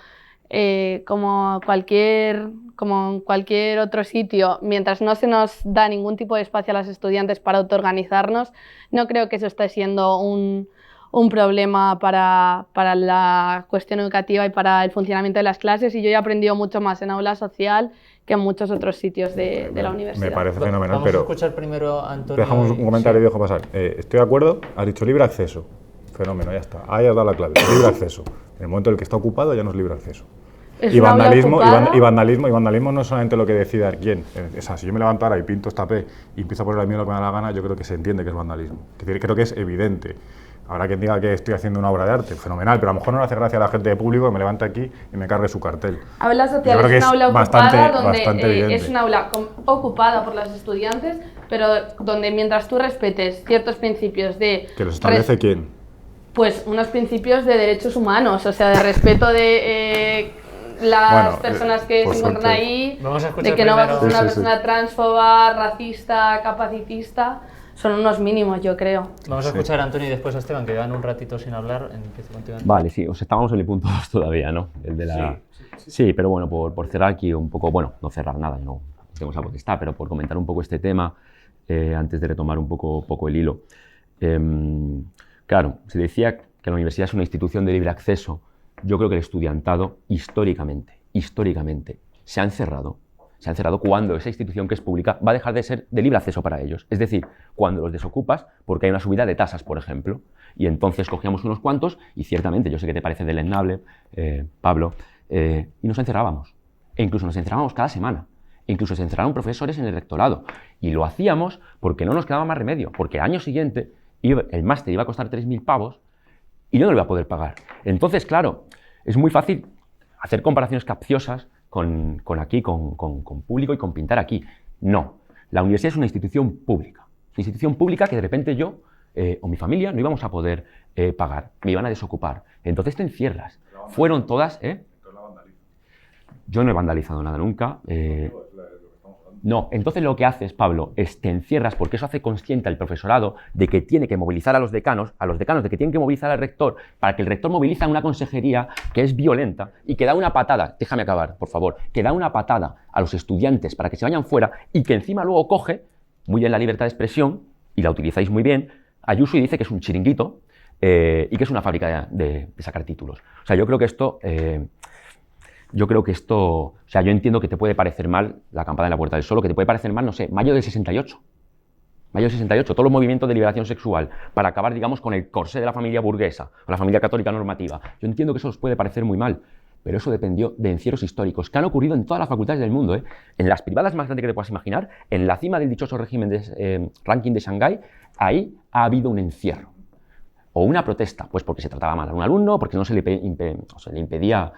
como en cualquier otro sitio, mientras no se nos da ningún tipo de espacio a los estudiantes para autoorganizarnos, no creo que eso esté siendo un problema para la cuestión educativa y para el funcionamiento de las clases, y yo he aprendido mucho más en aula social que en muchos otros sitios de la universidad. Me parece fenomenal, Vamos pero... a escuchar primero a Antonio. Dejamos un comentario y dejo pasar. Estoy de acuerdo, has dicho libre acceso. Fenómeno, ya está. Ahí has dado la clave. Libre acceso. En el momento en el que está ocupado ya no es libre acceso. Y vandalismo no es solamente lo que decida quién. O sea, si yo me levanto ahora y pinto esta P y empiezo a poner a mí lo que me da la gana, yo creo que se entiende que es vandalismo. Creo que es evidente. Habrá quien diga que estoy haciendo una obra de arte, fenomenal, pero a lo mejor no le hace gracia a la gente de público que me levante aquí y me cargue su cartel. Aula social es una aula ocupada donde es una aula ocupada por los estudiantes, pero donde mientras tú respetes ciertos principios de... ¿Que los establece quién? Pues unos principios de derechos humanos, o sea, de respeto de las personas que se encuentran ahí, de que no vas a ser una persona transfoba, racista, capacitista. Son unos mínimos, yo creo. Vamos a escuchar a Antonio y después a Esteban, que llevan un ratito sin hablar. Empiezo contigo. Vale, sí, estábamos en el punto 2 todavía, ¿no? El de la... Sí, pero bueno, por cerrar aquí un poco, bueno, no cerrar nada, no tengo esa potestad, pero por comentar un poco este tema, antes de retomar un poco el hilo. Claro, se decía que la universidad es una institución de libre acceso. Yo creo que el estudiantado, históricamente, se ha encerrado cuando esa institución que es pública va a dejar de ser de libre acceso para ellos. Es decir, cuando los desocupas porque hay una subida de tasas, por ejemplo, y entonces cogíamos unos cuantos y ciertamente, yo sé que te parece deleznable, Pablo, y nos encerrábamos. E incluso nos encerrábamos cada semana. E incluso se encerraron profesores en el rectorado. Y lo hacíamos porque no nos quedaba más remedio, porque el año siguiente el máster iba a costar 3.000 pavos y yo no lo iba a poder pagar. Entonces, claro, es muy fácil hacer comparaciones capciosas con público y con pintar aquí. No, la universidad es una institución pública. Una institución pública que de repente yo o mi familia no íbamos a poder pagar, me iban a desocupar. Entonces te encierras. Fueron todas... Yo no he vandalizado nada nunca. No, entonces lo que haces, Pablo, es te encierras porque eso hace consciente al profesorado de que tiene que movilizar a los decanos de que tienen que movilizar al rector, para que el rector moviliza una consejería que es violenta y que da una patada, déjame acabar, por favor, que da una patada a los estudiantes para que se vayan fuera y que encima luego coge, muy bien la libertad de expresión, y la utilizáis muy bien, Ayuso y dice que es un chiringuito y que es una fábrica de sacar títulos. O sea, yo creo que esto, o sea, yo entiendo que te puede parecer mal la acampada en la Puerta del Sol, o que te puede parecer mal, no sé, mayo del 68. Mayo del 68, todos los movimientos de liberación sexual, para acabar, digamos, con el corsé de la familia burguesa, o la familia católica normativa. Yo entiendo que eso os puede parecer muy mal, pero eso dependió de encierros históricos que han ocurrido en todas las facultades del mundo, en las privadas más grandes que te puedas imaginar, en la cima del dichoso régimen de ranking de Shanghái, ahí ha habido un encierro. O una protesta, pues porque se trataba mal a un alumno, porque no se le impedía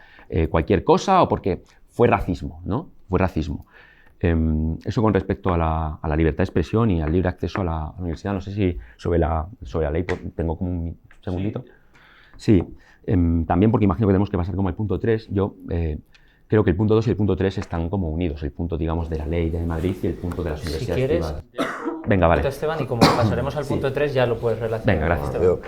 cualquier cosa, o porque fue racismo, ¿no? Fue racismo. Eso con respecto a la libertad de expresión y al libre acceso a la universidad. No sé si sobre la ley tengo como un segundito. Sí, también porque imagino que tenemos que pasar como el punto 3. Yo creo que el punto 2 y el punto 3 están como unidos. El punto, digamos, de la ley de Madrid y el punto de las universidades privadas. Venga, vale. Esteban, y como pasaremos al punto 3 ya lo puedes relacionar. Venga, gracias.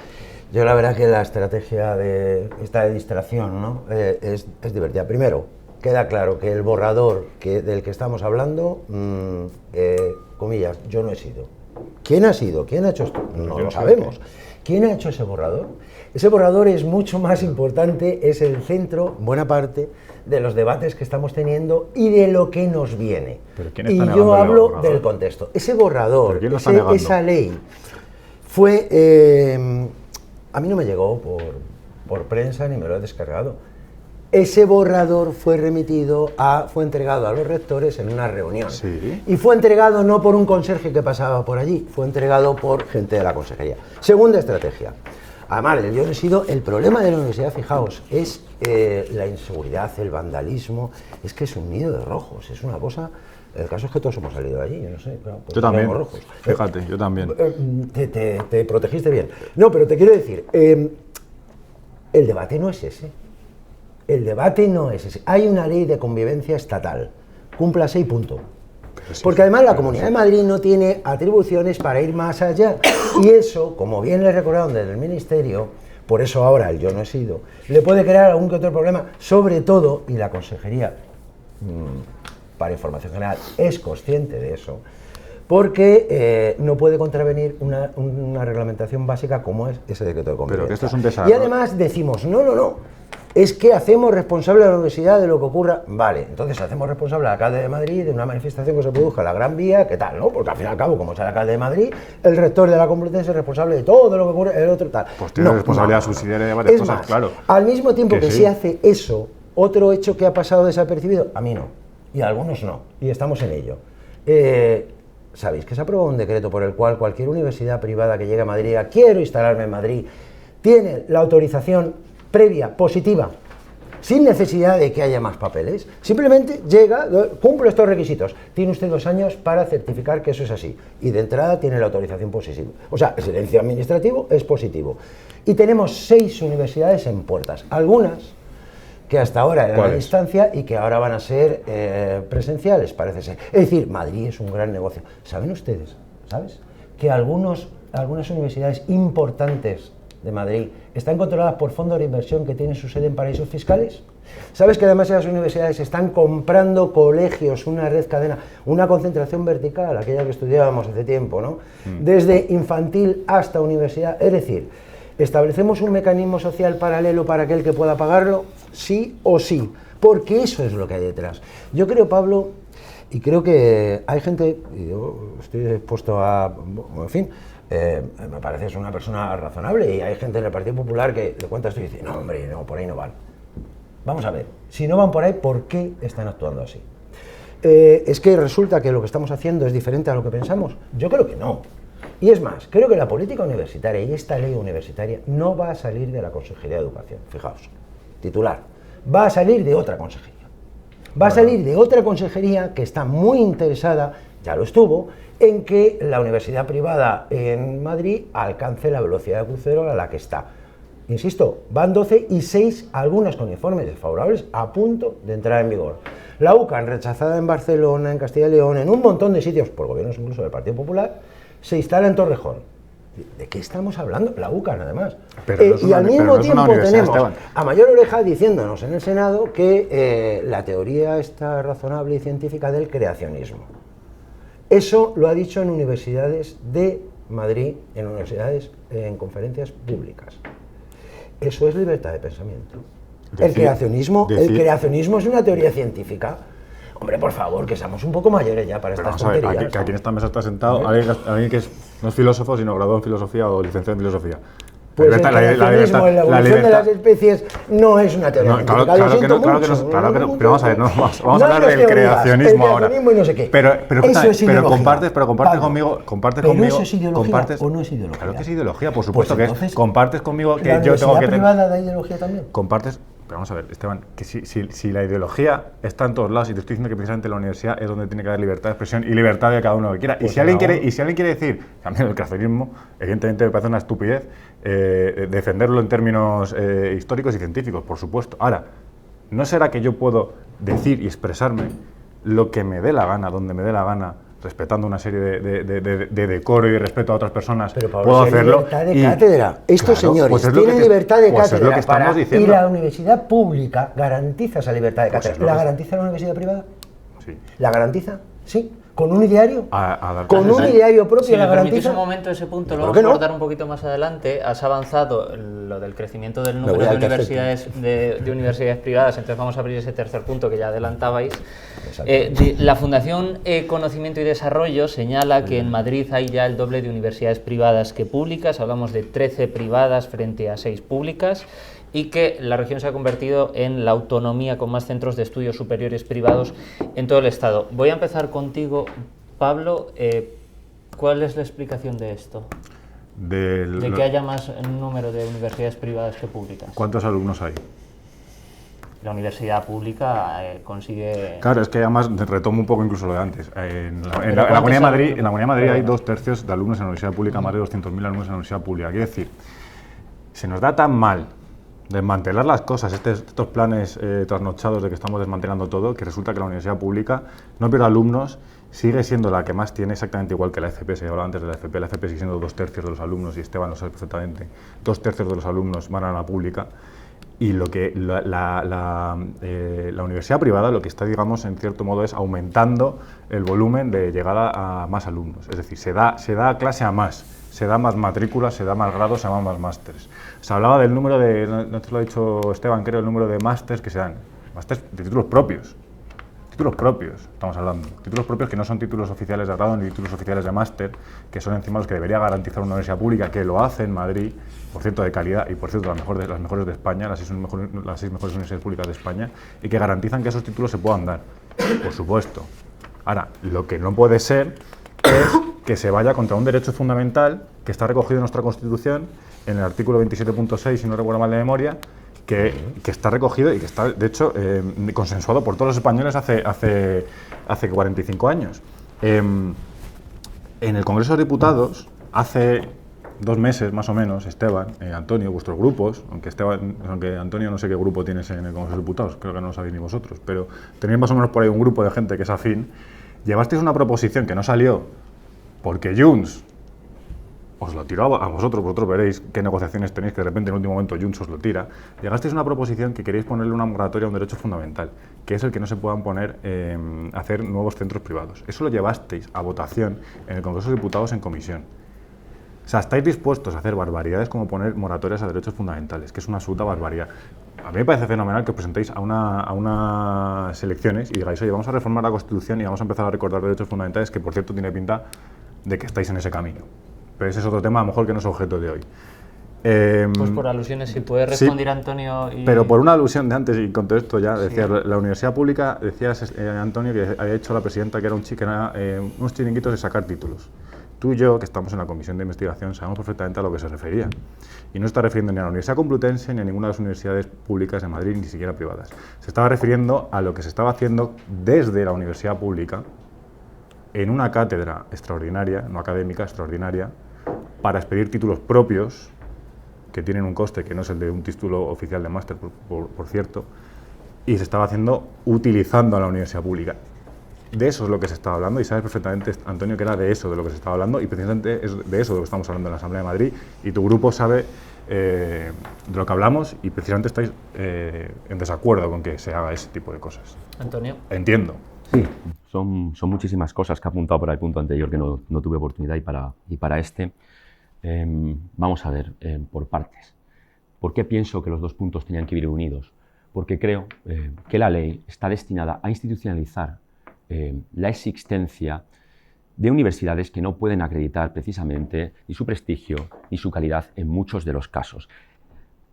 Yo la verdad que la estrategia de esta de distracción, ¿no? es divertida. Primero, queda claro que el borrador del que estamos hablando, comillas, yo no he sido. ¿Quién ha sido? ¿Quién ha hecho esto? No lo sabemos. ¿Quién ha hecho ese borrador? Ese borrador es mucho más importante, es el centro, buena parte, de los debates que estamos teniendo y de lo que nos viene. ¿Pero quién está y negando yo el hablo borrador? del contexto. Ese borrador, ¿Pero quién lo está negando? esa ley, fue... a mí no me llegó por prensa ni me lo he descargado. Ese borrador fue entregado a los rectores en una reunión. Sí. Y fue entregado no por un conserje que pasaba por allí, fue entregado por gente de la consejería. Segunda estrategia. Además, yo he sido el problema de la universidad, fijaos, es la inseguridad, el vandalismo, es que es un nido de rojos, es una cosa... El caso es que todos hemos salido de allí, yo no sé. Claro, Yo también, rojos. fíjate, yo también. Te protegiste bien. No, pero te quiero decir, el debate no es ese. El debate no es ese. Hay una ley de convivencia estatal, cúmplase y punto. Porque además la Comunidad de Madrid no tiene atribuciones para ir más allá. Y eso, como bien le recordaron desde el Ministerio, por eso ahora el yo no he sido, le puede crear algún que otro problema, sobre todo, y la Consejería, para información general, es consciente de eso, porque no puede contravenir una reglamentación básica como es ese decreto de convivencia. Pero que esto es un desarrollo. Y además decimos, no. Es que hacemos responsable a la universidad de lo que ocurra. Vale, entonces hacemos responsable al alcalde de Madrid de una manifestación que se produzca en la Gran Vía, ¿qué tal? ¿No? Porque al fin y al cabo, como es el alcalde de Madrid, el rector de la Complutense es responsable de todo lo que ocurre, el otro tal. Pues tiene responsabilidad subsidiaria de varias cosas, más, claro. Al mismo tiempo que sí. se hace eso, otro hecho que ha pasado desapercibido, a mí no, y a algunos no, y estamos en ello. ¿Sabéis que se aprobó un decreto por el cual cualquier universidad privada que llegue a Madrid, quiero instalarme en Madrid, tiene la autorización previa, positiva, sin necesidad de que haya más papeles? Simplemente llega, cumple estos requisitos, tiene usted 2 años para certificar que eso es así, y de entrada tiene la autorización positiva. O sea, el silencio administrativo es positivo. Y tenemos 6 universidades en puertas, algunas que hasta ahora eran a distancia y que ahora van a ser presenciales, parece ser. Es decir, Madrid es un gran negocio. ¿Saben ustedes, que algunas universidades importantes de Madrid están controladas por fondos de inversión que tienen su sede en paraísos fiscales? ¿Sabes que además esas universidades están comprando colegios, una red cadena, una concentración vertical, aquella que estudiábamos hace tiempo, ¿no? Desde infantil hasta universidad? Es decir, ¿establecemos un mecanismo social paralelo para aquel que pueda pagarlo? Sí o sí, porque eso es lo que hay detrás. Yo creo, Pablo, y creo que hay gente, y yo estoy dispuesto a, en fin, me pareces una persona razonable, y hay gente en el Partido Popular que le cuenta esto y dice, no, hombre, no, por ahí no van. Vamos a ver, si no van por ahí, ¿por qué están actuando así? ¿Es que resulta que lo que estamos haciendo es diferente a lo que pensamos? Yo creo que no. Y es más, creo que la política universitaria y esta ley universitaria no va a salir de la Consejería de Educación, fijaos, titular, va a salir de otra consejería. Va a salir de otra consejería que está muy interesada, ya lo estuvo, en que la universidad privada en Madrid alcance la velocidad de crucero a la que está. Insisto, van 12 y 6, algunas con informes desfavorables, a punto de entrar en vigor. La UCAN, rechazada en Barcelona, en Castilla y León, en un montón de sitios, por gobiernos incluso del Partido Popular, se instala en Torrejón. ¿De qué estamos hablando? La UCAN, además. Y al mismo tiempo tenemos a mayor oreja diciéndonos en el Senado que la teoría está razonable y científica del creacionismo. Eso lo ha dicho en universidades de Madrid, en universidades, en conferencias públicas. Eso es libertad de pensamiento. El creacionismo es una teoría científica. Hombre, por favor, que seamos un poco mayores ya para estas tonterías. Aquí en esta mesa está sentado alguien que no es filósofo, sino graduado en filosofía o licenciado en filosofía. Pues el creacionismo en la evolución de las especies no es una teoría científica. Claro que no, pero vamos a ver, vamos a hablar del creacionismo ahora. El creacionismo y no sé qué. Eso es ideología. Pero compartes conmigo. ¿Pero eso es ideología o no es ideología? Claro que es ideología, por supuesto que es. Compartes conmigo que yo tengo que... ¿La universidad privada da ideología también? Compartes... Pero vamos a ver, Esteban, que si la ideología está en todos lados, y te estoy diciendo que precisamente la universidad es donde tiene que haber libertad de expresión y libertad de cada uno que quiera. Pues y si alguien quiere decir, también el creacionismo, evidentemente me parece una estupidez defenderlo en términos históricos y científicos, por supuesto. Ahora, ¿no será que yo puedo decir y expresarme lo que me dé la gana, donde me dé la gana, respetando una serie de decoro y respeto a otras personas? Pero Pablo, puedo hacerlo? Libertad de cátedra. Estos señores tienen libertad de cátedra y la universidad pública garantiza esa libertad de cátedra. ¿La garantiza la universidad privada? Sí. ¿La garantiza? Sí. ¿Con un ideario? a dar ¿Con clases. un ideario propio Si la me permites garantiza? un momento ese punto, lo ¿Por vamos qué a no? abordar un poquito más adelante. Has avanzado lo del crecimiento del número voy de al tercer universidades, de universidades privadas, entonces vamos a abrir ese tercer punto que ya adelantabais. Exacto. La Fundación Conocimiento y Desarrollo señala que en Madrid hay ya el doble de universidades privadas que públicas, hablamos de 13 privadas frente a 6 públicas, y que la región se ha convertido en la autonomía con más centros de estudios superiores privados en todo el Estado. Voy a empezar contigo, Pablo. ¿Cuál es la explicación de esto? De que haya más número de universidades privadas que públicas. ¿Cuántos alumnos hay? La universidad pública consigue... Claro, es que además retomo un poco incluso lo de antes. En la ¿Pero Comunidad de Madrid, cuántos en la Comunidad de Madrid hay Perdona. 2/3 de alumnos en la Universidad Pública, más de 200.000 alumnos en la Universidad Pública. Quiere decir, se nos da tan mal desmantelar las cosas, estos planes trasnochados de que estamos desmantelando todo, que resulta que la Universidad Pública no pierde alumnos, sigue siendo la que más tiene, exactamente igual que la FP. Se hablaba antes de la FP sigue siendo 2/3 de los alumnos, y Esteban lo sabe perfectamente, 2/3 de los alumnos van a la pública. Y lo que la universidad privada lo que está, digamos, en cierto modo es aumentando el volumen de llegada a más alumnos. Es decir, se da clase a más, se da más matrículas, se da más grados, se dan más másteres. Se hablaba del número de, no te lo ha dicho Esteban, creo, el número de másteres que se dan. Másteres de títulos propios. Títulos propios, estamos hablando. Títulos propios que no son títulos oficiales de grado ni títulos oficiales de máster, que son encima los que debería garantizar una universidad pública, que lo hace en Madrid, por cierto, de calidad y por cierto, las mejores de España, las seis mejores universidades públicas de España, y que garantizan que esos títulos se puedan dar, por supuesto. Ahora, lo que no puede ser es que se vaya contra un derecho fundamental que está recogido en nuestra Constitución, en el artículo 27.6, si no recuerdo mal de memoria, que está recogido y que está, de hecho, consensuado por todos los españoles hace 45 años. En el Congreso de Diputados, hace 2 meses más o menos, Esteban, Antonio, vuestros grupos, aunque Antonio no sé qué grupo tienes en el Congreso de Diputados, creo que no lo sabéis ni vosotros, pero tenéis más o menos por ahí un grupo de gente que es afín, llevasteis una proposición que no salió porque Junts os lo tiró a vosotros veréis qué negociaciones tenéis, que de repente en el último momento Junts os lo tira. Llegasteis a una proposición que queréis ponerle una moratoria a un derecho fundamental, que es el que no se puedan poner hacer nuevos centros privados. Eso lo llevasteis a votación en el Congreso de Diputados en comisión. O sea, estáis dispuestos a hacer barbaridades como poner moratorias a derechos fundamentales, que es una absoluta barbaridad. A mí me parece fenomenal que os presentéis a unas elecciones y digáis, oye, vamos a reformar la Constitución y vamos a empezar a recordar derechos fundamentales, que por cierto tiene pinta de que estáis en ese camino. Pero ese es otro tema, a lo mejor que no es objeto de hoy. Pues por alusiones, si puede responder, sí, Antonio. Pero por una alusión de antes, y con todo esto ya, decía, sí, la universidad pública, decía Antonio, que había hecho la presidenta que era unos chiringuitos de sacar títulos. Tú y yo, que estamos en la comisión de investigación, sabemos perfectamente a lo que se refería. Y no se está refiriendo ni a la Universidad Complutense ni a ninguna de las universidades públicas de Madrid, ni siquiera privadas. Se estaba refiriendo a lo que se estaba haciendo desde la universidad pública, en una cátedra extraordinaria, no académica, extraordinaria, para expedir títulos propios, que tienen un coste que no es el de un título oficial de máster, por cierto, y se estaba haciendo utilizando a la universidad pública. De eso es lo que se estaba hablando, y sabes perfectamente, Antonio, que era de eso de lo que se estaba hablando, y precisamente es de eso de lo que estamos hablando en la Asamblea de Madrid, y tu grupo sabe de lo que hablamos, y precisamente estáis en desacuerdo con que se haga ese tipo de cosas. Antonio. Entiendo. Sí, son muchísimas cosas que ha apuntado para el punto anterior que no tuve oportunidad y para este. Vamos a ver por partes. ¿Por qué pienso que los dos puntos tenían que ir unidos? Porque creo que la ley está destinada a institucionalizar la existencia de universidades que no pueden acreditar precisamente ni su prestigio ni su calidad en muchos de los casos.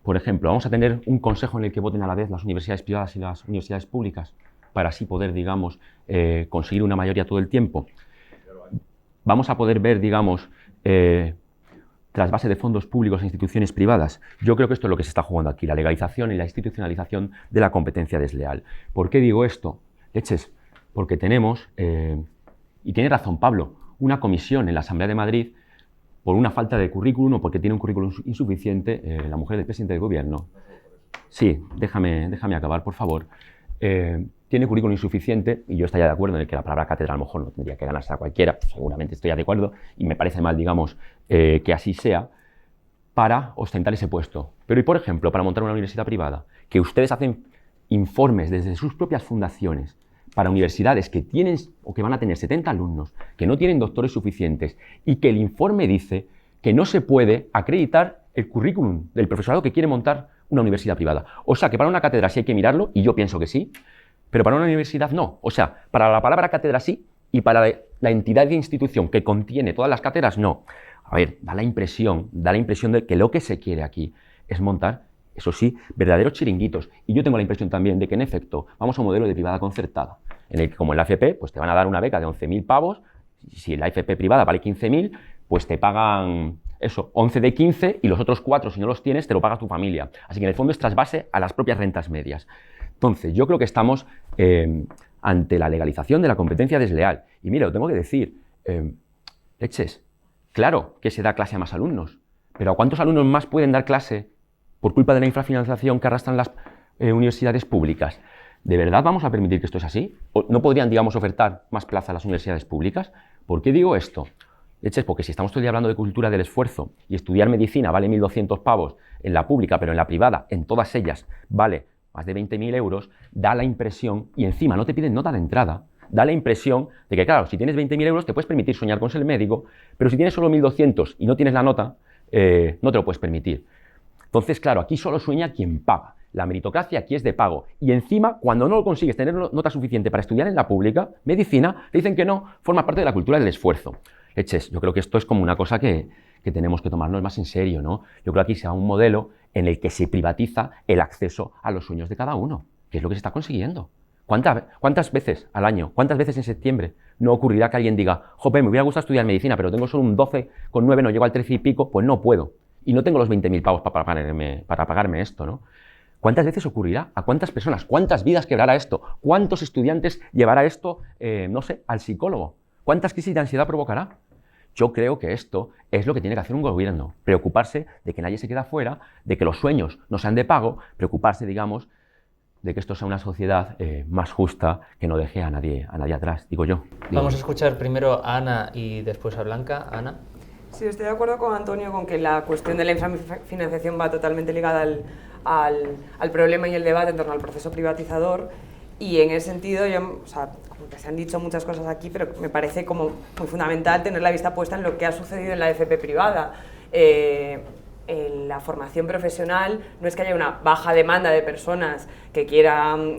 Por ejemplo, vamos a tener un consejo en el que voten a la vez las universidades privadas y las universidades públicas, para así poder, digamos, conseguir una mayoría todo el tiempo. Vamos a poder ver, digamos, trasvase de fondos públicos a instituciones privadas. Yo creo que esto es lo que se está jugando aquí, la legalización y la institucionalización de la competencia desleal. ¿Por qué digo esto? Leches, porque tenemos, y tiene razón Pablo, una comisión en la Asamblea de Madrid por una falta de currículum o porque tiene un currículum insuficiente, la mujer del presidente del gobierno. Sí, déjame acabar, por favor. Tiene currículum insuficiente, y yo estaría de acuerdo en el que la palabra cátedra a lo mejor no tendría que ganarse a cualquiera, seguramente estoy de acuerdo, y me parece mal, digamos, que así sea, para ostentar ese puesto. Pero y por ejemplo, para montar una universidad privada, que ustedes hacen informes desde sus propias fundaciones para universidades que tienen o que van a tener 70 alumnos, que no tienen doctores suficientes y que el informe dice que no se puede acreditar el currículum del profesorado que quiere montar una universidad privada. O sea, que para una cátedra sí hay que mirarlo, y yo pienso que sí, pero para una universidad no. O sea, para la palabra cátedra sí, y para la entidad de institución que contiene todas las cátedras no. A ver, da la impresión de que lo que se quiere aquí es montar, eso sí, verdaderos chiringuitos. Y yo tengo la impresión también de que, en efecto, vamos a un modelo de privada concertada, en el que, como en la FP, pues te van a dar una beca de 11.000 pavos, si la FP privada vale 15.000, pues te pagan eso, 11 de 15, y los otros 4, si no los tienes, te lo pagas tu familia. Así que, en el fondo, es trasvase a las propias rentas medias. Entonces, yo creo que estamos ante la legalización de la competencia desleal. Y mira, lo tengo que decir, leches, claro que se da clase a más alumnos, pero ¿a cuántos alumnos más pueden dar clase por culpa de la infrafinanciación que arrastran las universidades públicas? ¿De verdad vamos a permitir que esto es así? ¿O no podrían, digamos, ofertar más plazas a las universidades públicas? ¿Por qué digo esto? Leches, porque si estamos todo el día hablando de cultura del esfuerzo y estudiar medicina vale 1.200 pavos en la pública, pero en la privada, en todas ellas, vale más de 20.000 euros, da la impresión, y encima no te piden nota de entrada, da la impresión de que, claro, si tienes 20.000 euros te puedes permitir soñar con ser médico, pero si tienes solo 1.200 y no tienes la nota, no te lo puedes permitir. Entonces, claro, aquí solo sueña quien paga. La meritocracia aquí es de pago. Y encima, cuando no lo consigues tener nota suficiente para estudiar en la pública, medicina, te dicen que no, forma parte de la cultura del esfuerzo. Leches, yo creo que esto es como una cosa que tenemos que tomarnos más en serio, ¿no? Yo creo que aquí sea un modelo en el que se privatiza el acceso a los sueños de cada uno, que es lo que se está consiguiendo. ¿Cuántas veces al año, cuántas veces en septiembre no ocurrirá que alguien diga, jope, me hubiera gustado estudiar medicina, pero tengo solo un 12,9, no llego al 13 y pico, pues no puedo. Y no tengo los 20.000 pavos para pagarme esto, ¿no? ¿Cuántas veces ocurrirá? ¿A cuántas personas? ¿Cuántas vidas quebrará esto? ¿Cuántos estudiantes llevará esto, no sé, al psicólogo? ¿Cuántas crisis de ansiedad provocará? Yo creo que esto es lo que tiene que hacer un gobierno, preocuparse de que nadie se quede fuera, de que los sueños no sean de pago, preocuparse, digamos, de que esto sea una sociedad más justa, que no deje a nadie atrás, digo yo. Vamos a escuchar primero a Ana y después a Blanca. Ana. Sí, estoy de acuerdo con Antonio con que la cuestión de la infrafinanciación va totalmente ligada al problema y el debate en torno al proceso privatizador, y en ese sentido, o sea, que se han dicho muchas cosas aquí, pero me parece como muy fundamental tener la vista puesta en lo que ha sucedido en la FP privada. En la formación profesional no es que haya una baja demanda de personas que quieran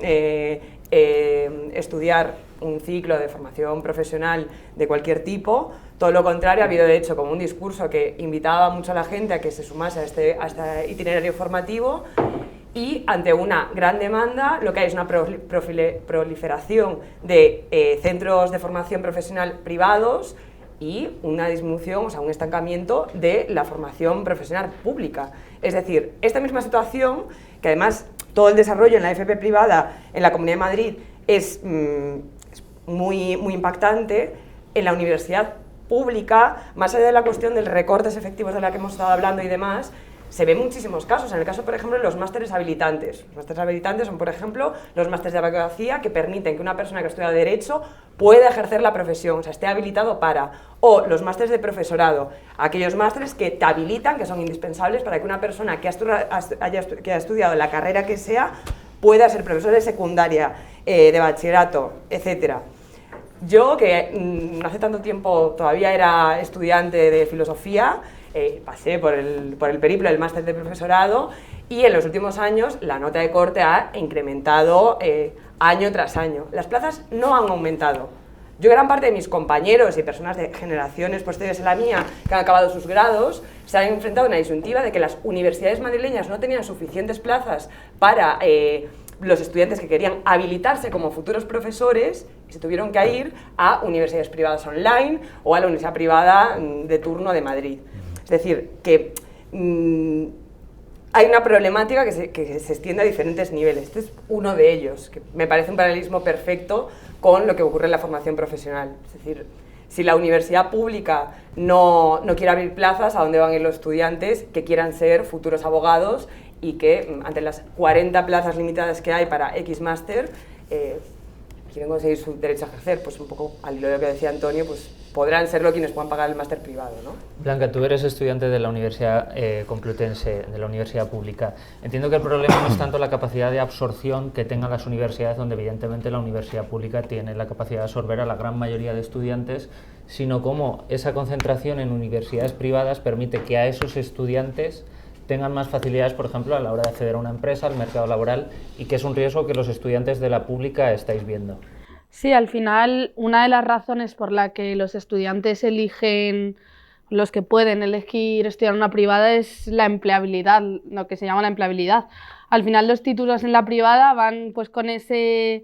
estudiar un ciclo de formación profesional de cualquier tipo, todo lo contrario, ha habido de hecho como un discurso que invitaba mucho a la gente a que se sumase a este itinerario formativo, y ante una gran demanda lo que hay es una proliferación de centros de formación profesional privados y una disminución, o sea, un estancamiento de la formación profesional pública. Es decir, esta misma situación, que además todo el desarrollo en la FP privada en la Comunidad de Madrid es muy impactante, en la universidad pública, más allá de la cuestión de los recortes efectivos de la que hemos estado hablando y demás, se ven muchísimos casos. En el caso, por ejemplo, de los másteres habilitantes. Los másteres habilitantes son, por ejemplo, los másteres de abogacía que permiten que una persona que estudia Derecho pueda ejercer la profesión, o sea, esté habilitado para. O los másteres de profesorado, aquellos másteres que te habilitan, que son indispensables para que una persona que ha estudiado la carrera que sea pueda ser profesor de secundaria, de bachillerato, etc. Yo, que no hace tanto tiempo todavía era estudiante de filosofía, pasé por el periplo del máster de profesorado, y en los últimos años la nota de corte ha incrementado año tras año. Las plazas no han aumentado. Yo, gran parte de mis compañeros y personas de generaciones posteriores a la mía que han acabado sus grados se han enfrentado a una disyuntiva de que las universidades madrileñas no tenían suficientes plazas para los estudiantes que querían habilitarse como futuros profesores, y se tuvieron que ir a universidades privadas online o a la universidad privada de turno de Madrid. Es decir, que hay una problemática que se extiende a diferentes niveles. Este es uno de ellos, que me parece un paralelismo perfecto con lo que ocurre en la formación profesional. Es decir, si la universidad pública no quiere abrir plazas, ¿a dónde van a ir los estudiantes que quieran ser futuros abogados y que, ante las 40 plazas limitadas que hay para X máster, quieren conseguir su derecho a ejercer, pues un poco al hilo de lo que decía Antonio, pues podrán serlo quienes puedan pagar el máster privado, ¿no? Blanca, tú eres estudiante de la Universidad Complutense, de la Universidad Pública. Entiendo que el problema no es tanto la capacidad de absorción que tengan las universidades, donde evidentemente la Universidad Pública tiene la capacidad de absorber a la gran mayoría de estudiantes, sino cómo esa concentración en universidades privadas permite que a esos estudiantes tengan más facilidades, por ejemplo, a la hora de acceder a una empresa, al mercado laboral, y que es un riesgo que los estudiantes de la pública estáis viendo. Sí, al final, una de las razones por la que los estudiantes eligen, los que pueden elegir estudiar una privada, es la empleabilidad, lo que se llama la empleabilidad. Al final, los títulos en la privada van pues con ese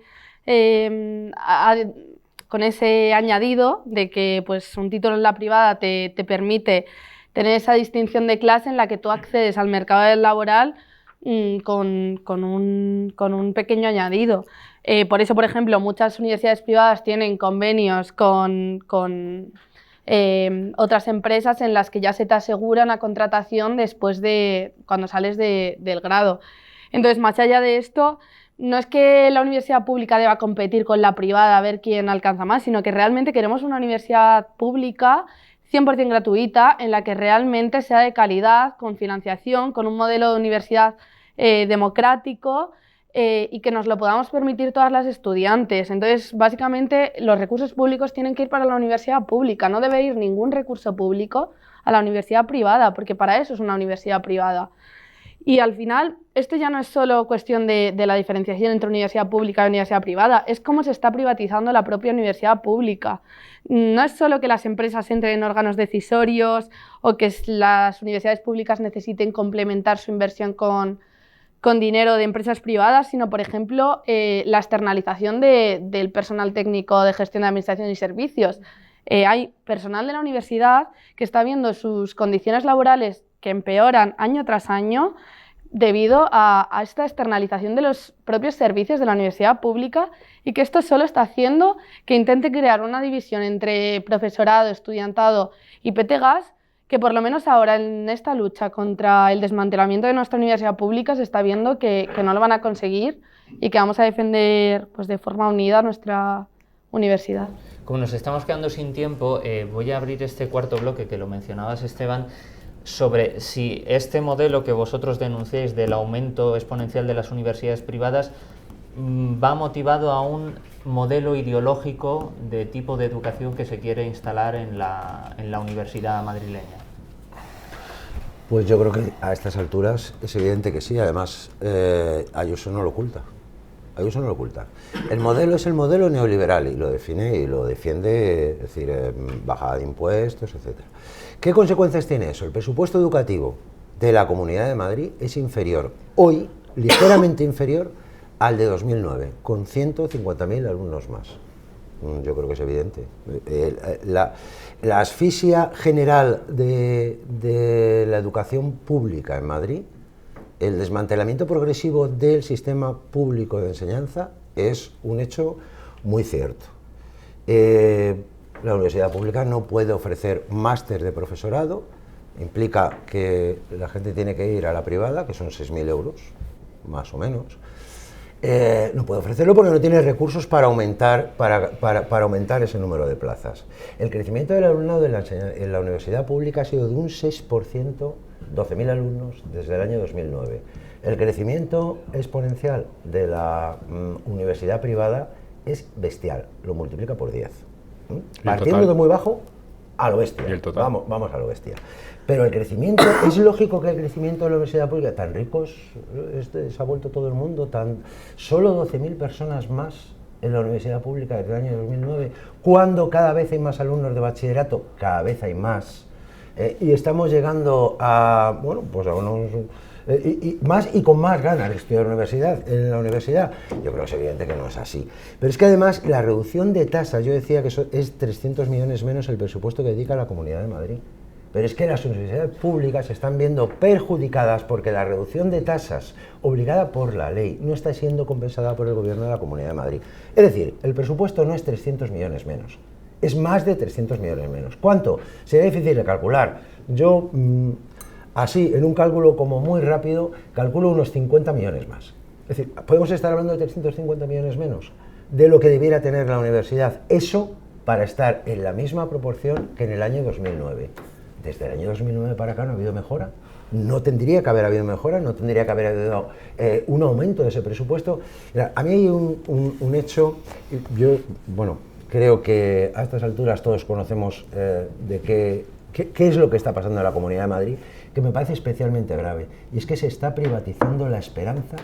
añadido de que pues un título en la privada te permite tener esa distinción de clase en la que tú accedes al mercado laboral con un pequeño añadido. Por eso, por ejemplo, muchas universidades privadas tienen convenios con otras empresas en las que ya se te asegura una contratación después de cuando sales del grado. Entonces, más allá de esto, no es que la universidad pública deba competir con la privada a ver quién alcanza más, sino que realmente queremos una universidad pública 100% gratuita, en la que realmente sea de calidad, con financiación, con un modelo de universidad democrático y que nos lo podamos permitir todas las estudiantes. Entonces, básicamente, los recursos públicos tienen que ir para la universidad pública, no debe ir ningún recurso público a la universidad privada, porque para eso es una universidad privada. Y al final, esto ya no es solo cuestión de la diferenciación entre universidad pública y universidad privada, es cómo se está privatizando la propia universidad pública. No es solo que las empresas entren en órganos decisorios o que las universidades públicas necesiten complementar su inversión con dinero de empresas privadas, sino, por ejemplo, la externalización del personal técnico de gestión de administración y servicios. Hay personal de la universidad que está viendo sus condiciones laborales que empeoran año tras año debido a esta externalización de los propios servicios de la universidad pública, y que esto solo está haciendo que intente crear una división entre profesorado, estudiantado y PTGAS, que por lo menos ahora en esta lucha contra el desmantelamiento de nuestra universidad pública se está viendo que no lo van a conseguir y que vamos a defender pues, de forma unida nuestra universidad. Como nos estamos quedando sin tiempo, voy a abrir este cuarto bloque que lo mencionabas, Esteban, sobre si este modelo que vosotros denunciáis del aumento exponencial de las universidades privadas va motivado a un modelo ideológico de tipo de educación que se quiere instalar en la universidad madrileña. Pues yo creo que a estas alturas es evidente que sí, además Ayuso no lo oculta. Ayuso no lo oculta. El modelo es el modelo neoliberal y lo define y lo defiende, es decir, bajada de impuestos, etc. ¿Qué consecuencias tiene eso? El presupuesto educativo de la Comunidad de Madrid es inferior, hoy, ligeramente inferior al de 2009, con 150.000 alumnos más. Yo creo que es evidente. La asfixia general de la educación pública en Madrid, el desmantelamiento progresivo del sistema público de enseñanza es un hecho muy cierto. La universidad pública no puede ofrecer máster de profesorado, implica que la gente tiene que ir a la privada, que son 6.000 euros, más o menos. No puede ofrecerlo porque no tiene recursos para aumentar ese número de plazas. El crecimiento del alumnado en la universidad pública ha sido de un 6%, 12.000 alumnos desde el año 2009. El crecimiento exponencial de la universidad privada es bestial, lo multiplica por 10. Partiendo de muy bajo a lo bestia. ¿Y el total? Vamos a lo bestia. Pero el crecimiento, es lógico que el crecimiento de la universidad pública, tan ricos, se ha vuelto todo el mundo, solo 12.000 personas más en la universidad pública desde el año 2009, cuando cada vez hay más alumnos de bachillerato, cada vez hay más, y estamos llegando a, bueno, pues a unos... más y con más ganas de estudiar en la universidad. Yo creo que es evidente que no es así. Pero es que además la reducción de tasas, yo decía que eso es 300 millones menos el presupuesto que dedica la Comunidad de Madrid. Pero es que las universidades públicas se están viendo perjudicadas porque la reducción de tasas obligada por la ley no está siendo compensada por el Gobierno de la Comunidad de Madrid. Es decir, el presupuesto no es 300 millones menos, es más de 300 millones menos. ¿Cuánto? Sería difícil de calcular. Yo... así, en un cálculo como muy rápido, calculo unos 50 millones más. Es decir, ¿podemos estar hablando de 350 millones menos? de lo que debiera tener la universidad. Eso para estar en la misma proporción que en el año 2009. Desde el año 2009 para acá no ha habido mejora. No tendría que haber habido mejora, no tendría que haber habido un aumento de ese presupuesto. Mira, a mí hay un hecho, yo, bueno, creo que a estas alturas todos conocemos de qué es lo que está pasando en la Comunidad de Madrid, que me parece especialmente grave, y es que se está privatizando la esperanza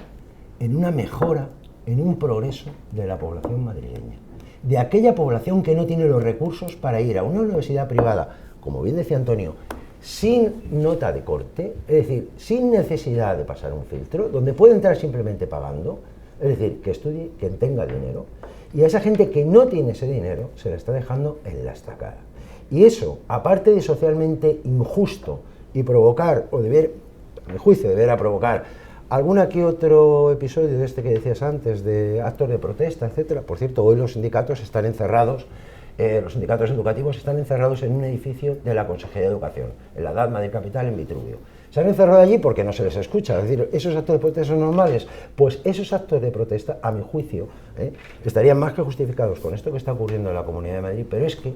en una mejora, en un progreso de la población madrileña, de aquella población que no tiene los recursos para ir a una universidad privada, como bien decía Antonio, sin nota de corte, es decir, sin necesidad de pasar un filtro, donde puede entrar simplemente pagando, es decir, que estudie quien tenga dinero, y a esa gente que no tiene ese dinero se la está dejando en la estacada. Y eso, aparte de socialmente injusto y provocar, o deber, a mi juicio, deberá provocar alguna que otro episodio de este que decías antes, de actos de protesta, etcétera. Por cierto, hoy los sindicatos están encerrados, los sindicatos educativos están encerrados en un edificio de la Consejería de Educación, en la DAD Madrid Capital, en Vitruvio. Se han encerrado allí porque no se les escucha. Es decir, ¿esos actos de protesta son normales? Pues esos actos de protesta, a mi juicio, estarían más que justificados con esto que está ocurriendo en la Comunidad de Madrid, pero es que,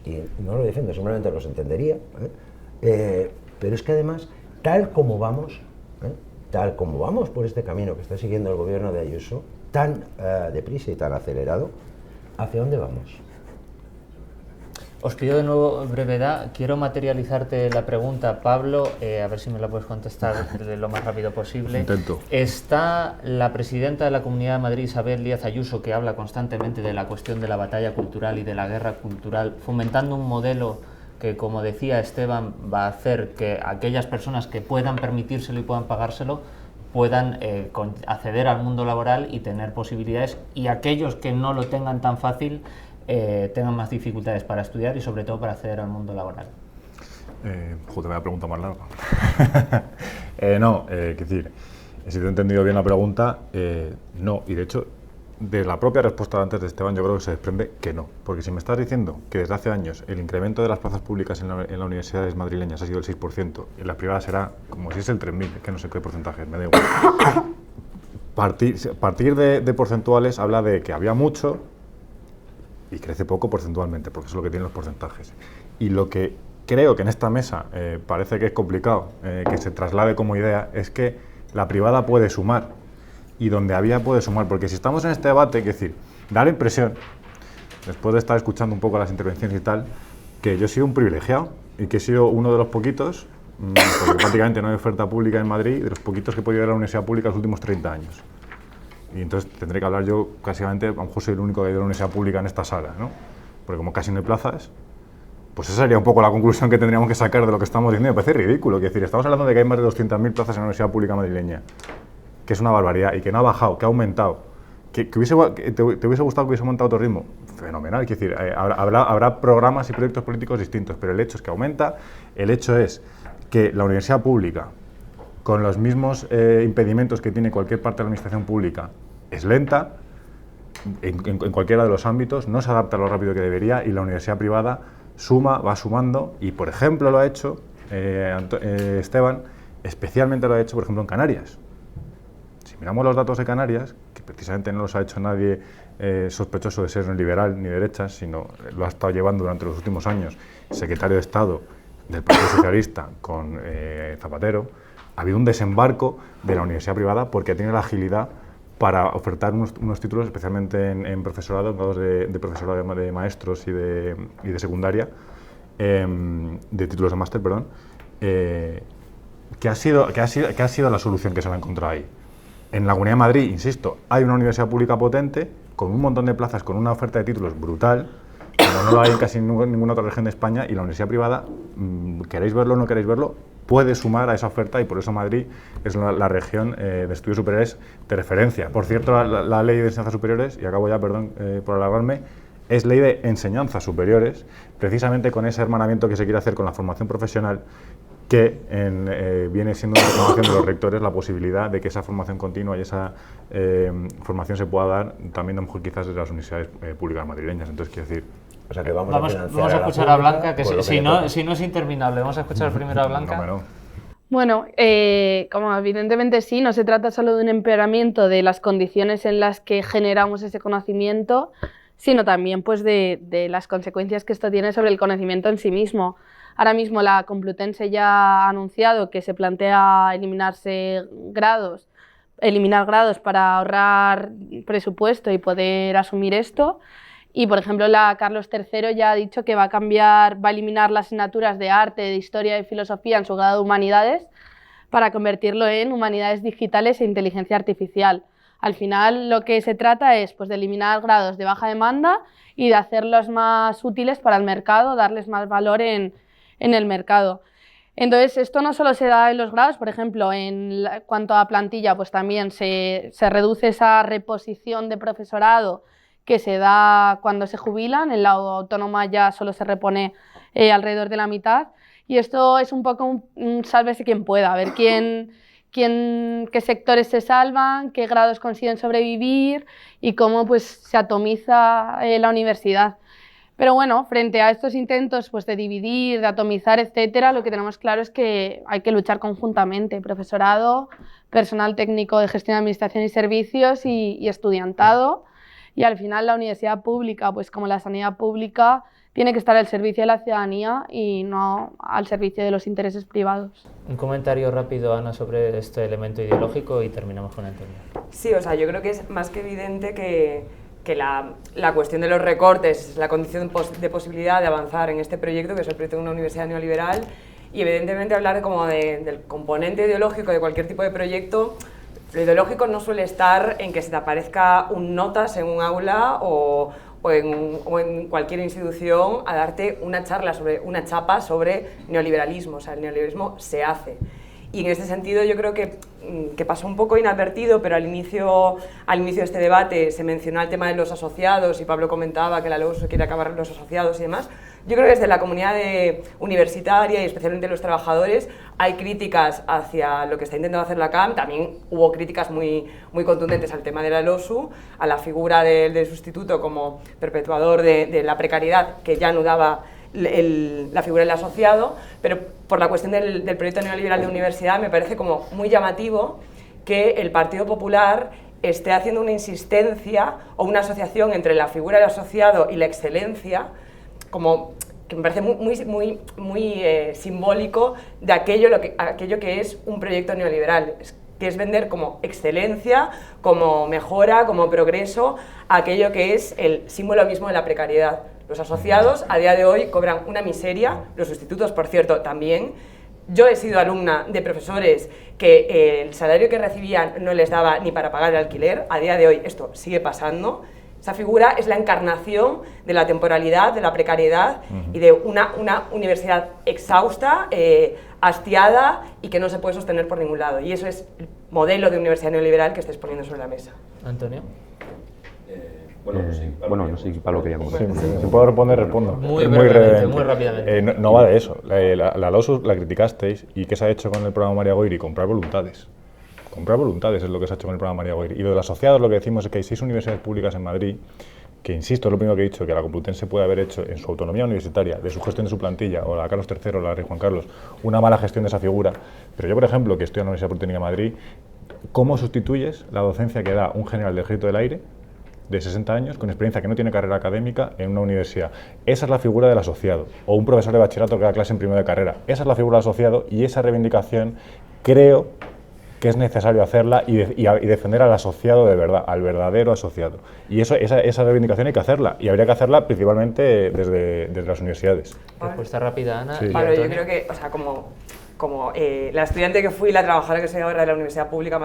y no lo defiendo, seguramente los entendería, pero es que además, tal como vamos por este camino que está siguiendo el gobierno de Ayuso, tan deprisa y tan acelerado, ¿hacia dónde vamos? Os pido de nuevo brevedad. Quiero materializarte la pregunta, Pablo, a ver si me la puedes contestar lo más rápido posible. Intento. Está la presidenta de la Comunidad de Madrid, Isabel Díaz Ayuso, que habla constantemente de la cuestión de la batalla cultural y de la guerra cultural, fomentando un modelo que, como decía Esteban, va a hacer que aquellas personas que puedan permitírselo y puedan pagárselo puedan acceder al mundo laboral y tener posibilidades, y aquellos que no lo tengan tan fácil tengan más dificultades para estudiar y sobre todo para acceder al mundo laboral. Joder, me da pregunta más larga. No, quiero decir, si te he entendido bien la pregunta, no, y de hecho, de la propia respuesta antes de Esteban, yo creo que se desprende que no, porque si me estás diciendo que desde hace años el incremento de las plazas públicas en las universidades madrileñas ha sido el 6%, y en las privadas será como si es el 3.000, que no sé qué porcentaje, me da igual. Partir de porcentuales habla de que había mucho y crece poco porcentualmente, porque eso es lo que tienen los porcentajes. Y lo que creo que en esta mesa parece que es complicado que se traslade como idea es que la privada puede sumar, y donde había puede sumar, porque si estamos en este debate, es decir, da la impresión, después de estar escuchando un poco las intervenciones y tal, que yo he sido un privilegiado y que he sido uno de los poquitos, porque prácticamente no hay oferta pública en Madrid, de los poquitos que he podido ir a la universidad pública los últimos 30 años. Y entonces tendré que hablar yo, básicamente, a lo mejor soy el único que ha ido a la universidad pública en esta sala, ¿no? Porque como casi no hay plazas, pues esa sería un poco la conclusión que tendríamos que sacar de lo que estamos diciendo. Me parece ridículo, es decir, estamos hablando de que hay más de 200.000 plazas en la universidad pública madrileña, que es una barbaridad, y que no ha bajado, que ha aumentado. Que te hubiese gustado que hubiese aumentado otro ritmo, fenomenal, es decir, habrá programas y proyectos políticos distintos, pero el hecho es que aumenta, el hecho es que la universidad pública, con los mismos impedimentos que tiene cualquier parte de la administración pública, es lenta, en cualquiera de los ámbitos, no se adapta lo rápido que debería, y la universidad privada suma, va sumando, y por ejemplo lo ha hecho Esteban, especialmente lo ha hecho por ejemplo en Canarias. Si miramos los datos de Canarias, que precisamente no los ha hecho nadie sospechoso de ser ni liberal ni derechas, sino lo ha estado llevando durante los últimos años el secretario de Estado del Partido Socialista con Zapatero, ha habido un desembarco de la universidad privada porque ha tenido la agilidad para ofertar unos títulos, especialmente en profesorado, en grados de profesorado de maestros y de secundaria, de títulos de máster, perdón, que ha sido la solución que se va a encontrar ahí. En la Comunidad de Madrid, insisto, hay una universidad pública potente, con un montón de plazas, con una oferta de títulos brutal, como no lo hay en casi ninguna otra región de España, y la universidad privada, queréis verlo o no queréis verlo, puede sumar a esa oferta, y por eso Madrid es la región de estudios superiores de referencia. Por cierto, la ley de enseñanzas superiores, y acabo ya, perdón por alargarme, es ley de enseñanzas superiores, precisamente con ese hermanamiento que se quiere hacer con la formación profesional, que viene siendo una reclamación de los rectores la posibilidad de que esa formación continua y esa formación se pueda dar también, a lo mejor, quizás desde las universidades públicas madrileñas. Entonces, quiero decir... O sea, que vamos a escuchar a Blanca, que si no es interminable. Vamos a escuchar primero a Blanca. No. Bueno, como evidentemente sí, no se trata solo de un empeoramiento de las condiciones en las que generamos ese conocimiento, sino también pues, de las consecuencias que esto tiene sobre el conocimiento en sí mismo. Ahora mismo la Complutense ya ha anunciado que se plantea eliminar grados para ahorrar presupuesto y poder asumir esto. Y, por ejemplo, la Carlos III ya ha dicho que va a eliminar las asignaturas de arte, de historia y filosofía en su grado de humanidades para convertirlo en humanidades digitales e inteligencia artificial. Al final, lo que se trata es pues, de eliminar grados de baja demanda y de hacerlos más útiles para el mercado, darles más valor en el mercado. Entonces, esto no solo se da en los grados, por ejemplo, en cuanto a plantilla, pues también se reduce esa reposición de profesorado que se da cuando se jubilan. En la autónoma ya solo se repone alrededor de la mitad, y esto es un poco un sálvese quien pueda, a ver qué sectores se salvan, qué grados consiguen sobrevivir y cómo pues, se atomiza la universidad. Pero bueno, frente a estos intentos pues, de dividir, de atomizar, etcétera, lo que tenemos claro es que hay que luchar conjuntamente, profesorado, personal técnico de gestión de administración y servicios y estudiantado. Y al final la universidad pública, pues como la sanidad pública, tiene que estar al servicio de la ciudadanía y no al servicio de los intereses privados. Un comentario rápido, Ana, sobre este elemento ideológico y terminamos con Antonio. Sí, o sea, yo creo que es más que evidente que la cuestión de los recortes es la condición de posibilidad de avanzar en este proyecto, que es el proyecto de una universidad neoliberal, y evidentemente hablar como del componente ideológico de cualquier tipo de proyecto. Lo ideológico no suele estar en que se te aparezca un notas en un aula o en cualquier institución a darte una chapa sobre neoliberalismo. O sea, el neoliberalismo se hace. Y en este sentido yo creo que pasó un poco inadvertido, pero al inicio de este debate se mencionó el tema de los asociados y Pablo comentaba que la LOSU quiere acabar los asociados y demás. Yo creo que desde la comunidad universitaria y especialmente los trabajadores hay críticas hacia lo que está intentando hacer la CAM. También hubo críticas muy contundentes al tema de la LOSU, a la figura del sustituto como perpetuador de la precariedad que ya anudaba la figura del asociado, pero por la cuestión del proyecto neoliberal de universidad me parece como muy llamativo que el Partido Popular esté haciendo una insistencia o una asociación entre la figura del asociado y la excelencia, como que me parece muy simbólico de aquello que es un proyecto neoliberal, que es vender como excelencia, como mejora, como progreso, aquello que es el símbolo mismo de la precariedad. Los asociados a día de hoy cobran una miseria, los sustitutos, por cierto, también. Yo he sido alumna de profesores que el salario que recibían no les daba ni para pagar el alquiler. A día de hoy esto sigue pasando. Esa figura es la encarnación de la temporalidad, de la precariedad y de una universidad exhausta, hastiada y que no se puede sostener por ningún lado. Y eso es el modelo de universidad neoliberal que estáis poniendo sobre la mesa. Antonio. No sé si Pablo quería comentar. Si puedo responder, respondo. Muy rápidamente. No va de eso. La LOSU la criticasteis y ¿qué se ha hecho con el programa María Goyri? Comprar voluntades. Comprar voluntades es lo que se ha hecho con el programa María Goyri. Y lo de los asociados, lo que decimos es que hay 6 universidades públicas en Madrid, que insisto, es lo primero que he dicho, que la Complutense puede haber hecho en su autonomía universitaria, de su gestión de su plantilla, o la Carlos III o la Rey Juan Carlos, una mala gestión de esa figura. Pero yo, por ejemplo, que estoy en la Universidad Politécnica de Madrid, ¿cómo sustituyes la docencia que da un general del Ejército del Aire de 60 años, con experiencia que no tiene carrera académica en una universidad? Esa es la figura del asociado, o un profesor de bachillerato que da clase en primero de carrera. Esa es la figura del asociado y esa reivindicación creo que es necesario hacerla y defender al asociado de verdad, al verdadero asociado. Y esa reivindicación hay que hacerla, y habría que hacerla principalmente desde las universidades. Respuesta rápida, Ana. Sí. Pablo, yo creo que, o sea, como la estudiante que fui, la trabajadora que soy ahora de la Universidad Pública,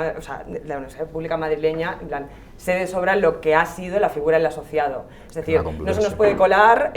madrileña, en plan, sé de sobra lo que ha sido la figura del asociado. Es decir, no se nos puede colar,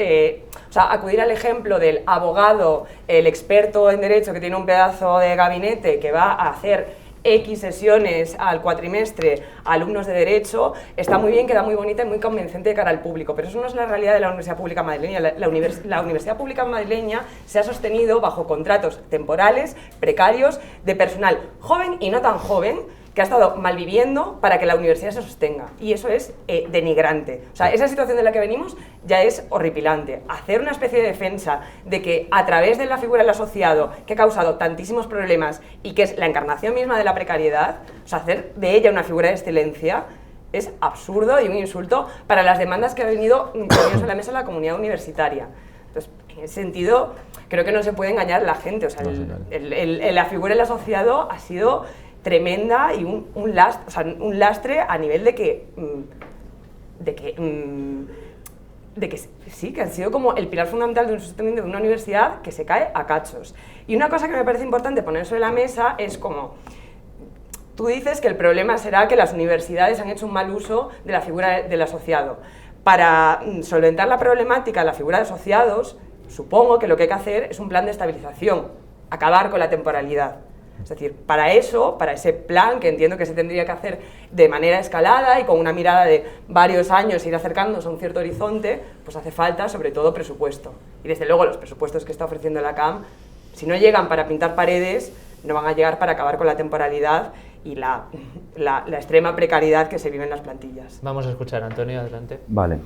acudir al ejemplo del abogado, el experto en derecho que tiene un pedazo de gabinete que va a hacer X sesiones al cuatrimestre a alumnos de Derecho, está muy bien, queda muy bonita y muy convincente de cara al público, pero eso no es la realidad de la Universidad Pública Madrileña. La Universidad Pública Madrileña se ha sostenido bajo contratos temporales, precarios, de personal joven y no tan joven, que ha estado malviviendo para que la universidad se sostenga. Y eso es denigrante. O sea, esa situación de la que venimos ya es horripilante. Hacer una especie de defensa de que a través de la figura del asociado, que ha causado tantísimos problemas y que es la encarnación misma de la precariedad, o sea, hacer de ella una figura de excelencia, es absurdo y un insulto para las demandas que ha venido poniéndose en la mesa la comunidad universitaria. Entonces, en ese sentido, creo que no se puede engañar a la gente. O sea, la figura del asociado ha sido tremenda y un lastre a nivel de que sí, que han sido como el pilar fundamental de un sostenimiento de una universidad que se cae a cachos. Y una cosa que me parece importante poner sobre la mesa es como... Tú dices que el problema será que las universidades han hecho un mal uso de la figura del asociado. Para solventar la problemática de la figura de asociados, supongo que lo que hay que hacer es un plan de estabilización, acabar con la temporalidad. Es decir, para eso, para ese plan, que entiendo que se tendría que hacer de manera escalada y con una mirada de varios años, ir acercándonos a un cierto horizonte, pues hace falta sobre todo presupuesto. Y desde luego los presupuestos que está ofreciendo la CAM, si no llegan para pintar paredes, no van a llegar para acabar con la temporalidad y la extrema precariedad que se vive en las plantillas. Vamos a escuchar, Antonio, adelante. Vale,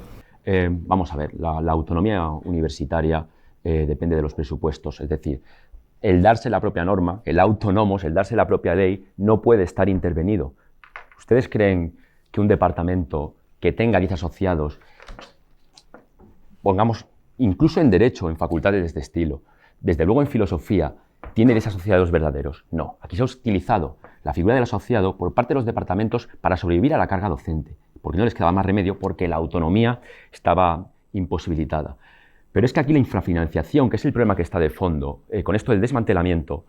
vamos a ver, la autonomía universitaria depende de los presupuestos, es decir, el darse la propia norma, el autónomos, el darse la propia ley, no puede estar intervenido. ¿Ustedes creen que un departamento que tenga 10 asociados, pongamos, incluso en Derecho, en facultades de este estilo, desde luego en Filosofía, tiene 10 asociados verdaderos? No, aquí se ha utilizado la figura del asociado por parte de los departamentos para sobrevivir a la carga docente, porque no les quedaba más remedio, porque la autonomía estaba imposibilitada. Pero es que aquí la infrafinanciación, que es el problema que está de fondo, con esto del desmantelamiento,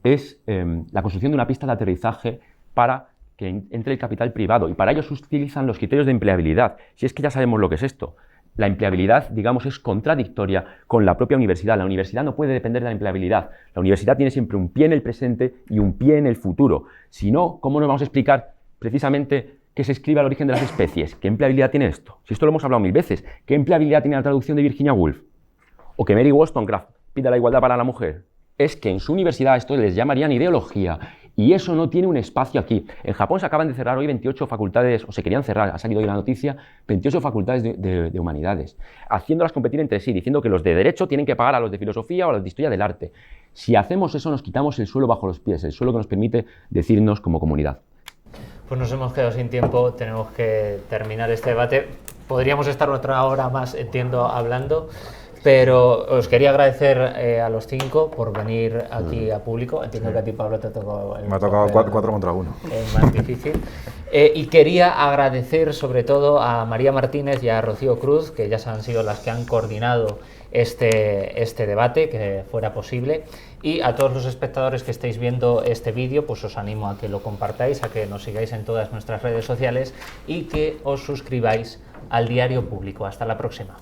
es la construcción de una pista de aterrizaje para que entre el capital privado, y para ello se utilizan los criterios de empleabilidad. Si es que ya sabemos lo que es esto. La empleabilidad, digamos, es contradictoria con la propia universidad. La universidad no puede depender de la empleabilidad. La universidad tiene siempre un pie en el presente y un pie en el futuro. Si no, ¿cómo nos vamos a explicar precisamente que se escriba el origen de las especies? ¿Qué empleabilidad tiene esto? Si esto lo hemos hablado 1000 veces. ¿Qué empleabilidad tiene la traducción de Virginia Woolf? O que Mary Wollstonecraft pida la igualdad para la mujer. Es que en su universidad esto les llamarían ideología. Y eso no tiene un espacio aquí. En Japón se acaban de cerrar hoy 28 facultades, o se querían cerrar, ha salido hoy la noticia, 28 facultades de humanidades, haciéndolas competir entre sí, diciendo que los de Derecho tienen que pagar a los de Filosofía o a los de Historia del Arte. Si hacemos eso, nos quitamos el suelo bajo los pies, el suelo que nos permite decirnos como comunidad. Pues nos hemos quedado sin tiempo, tenemos que terminar este debate. Podríamos estar otra hora más, entiendo, hablando. Pero os quería agradecer a los 5 por venir aquí a público. Entiendo que a ti, Pablo, te ha tocado... Me ha tocado 4 contra 1. Más difícil. Y quería agradecer sobre todo a María Martínez y a Rocío Cruz, que ya han sido las que han coordinado este debate, que fuera posible. Y a todos los espectadores que estéis viendo este vídeo, pues os animo a que lo compartáis, a que nos sigáis en todas nuestras redes sociales y que os suscribáis al Diario Público. Hasta la próxima.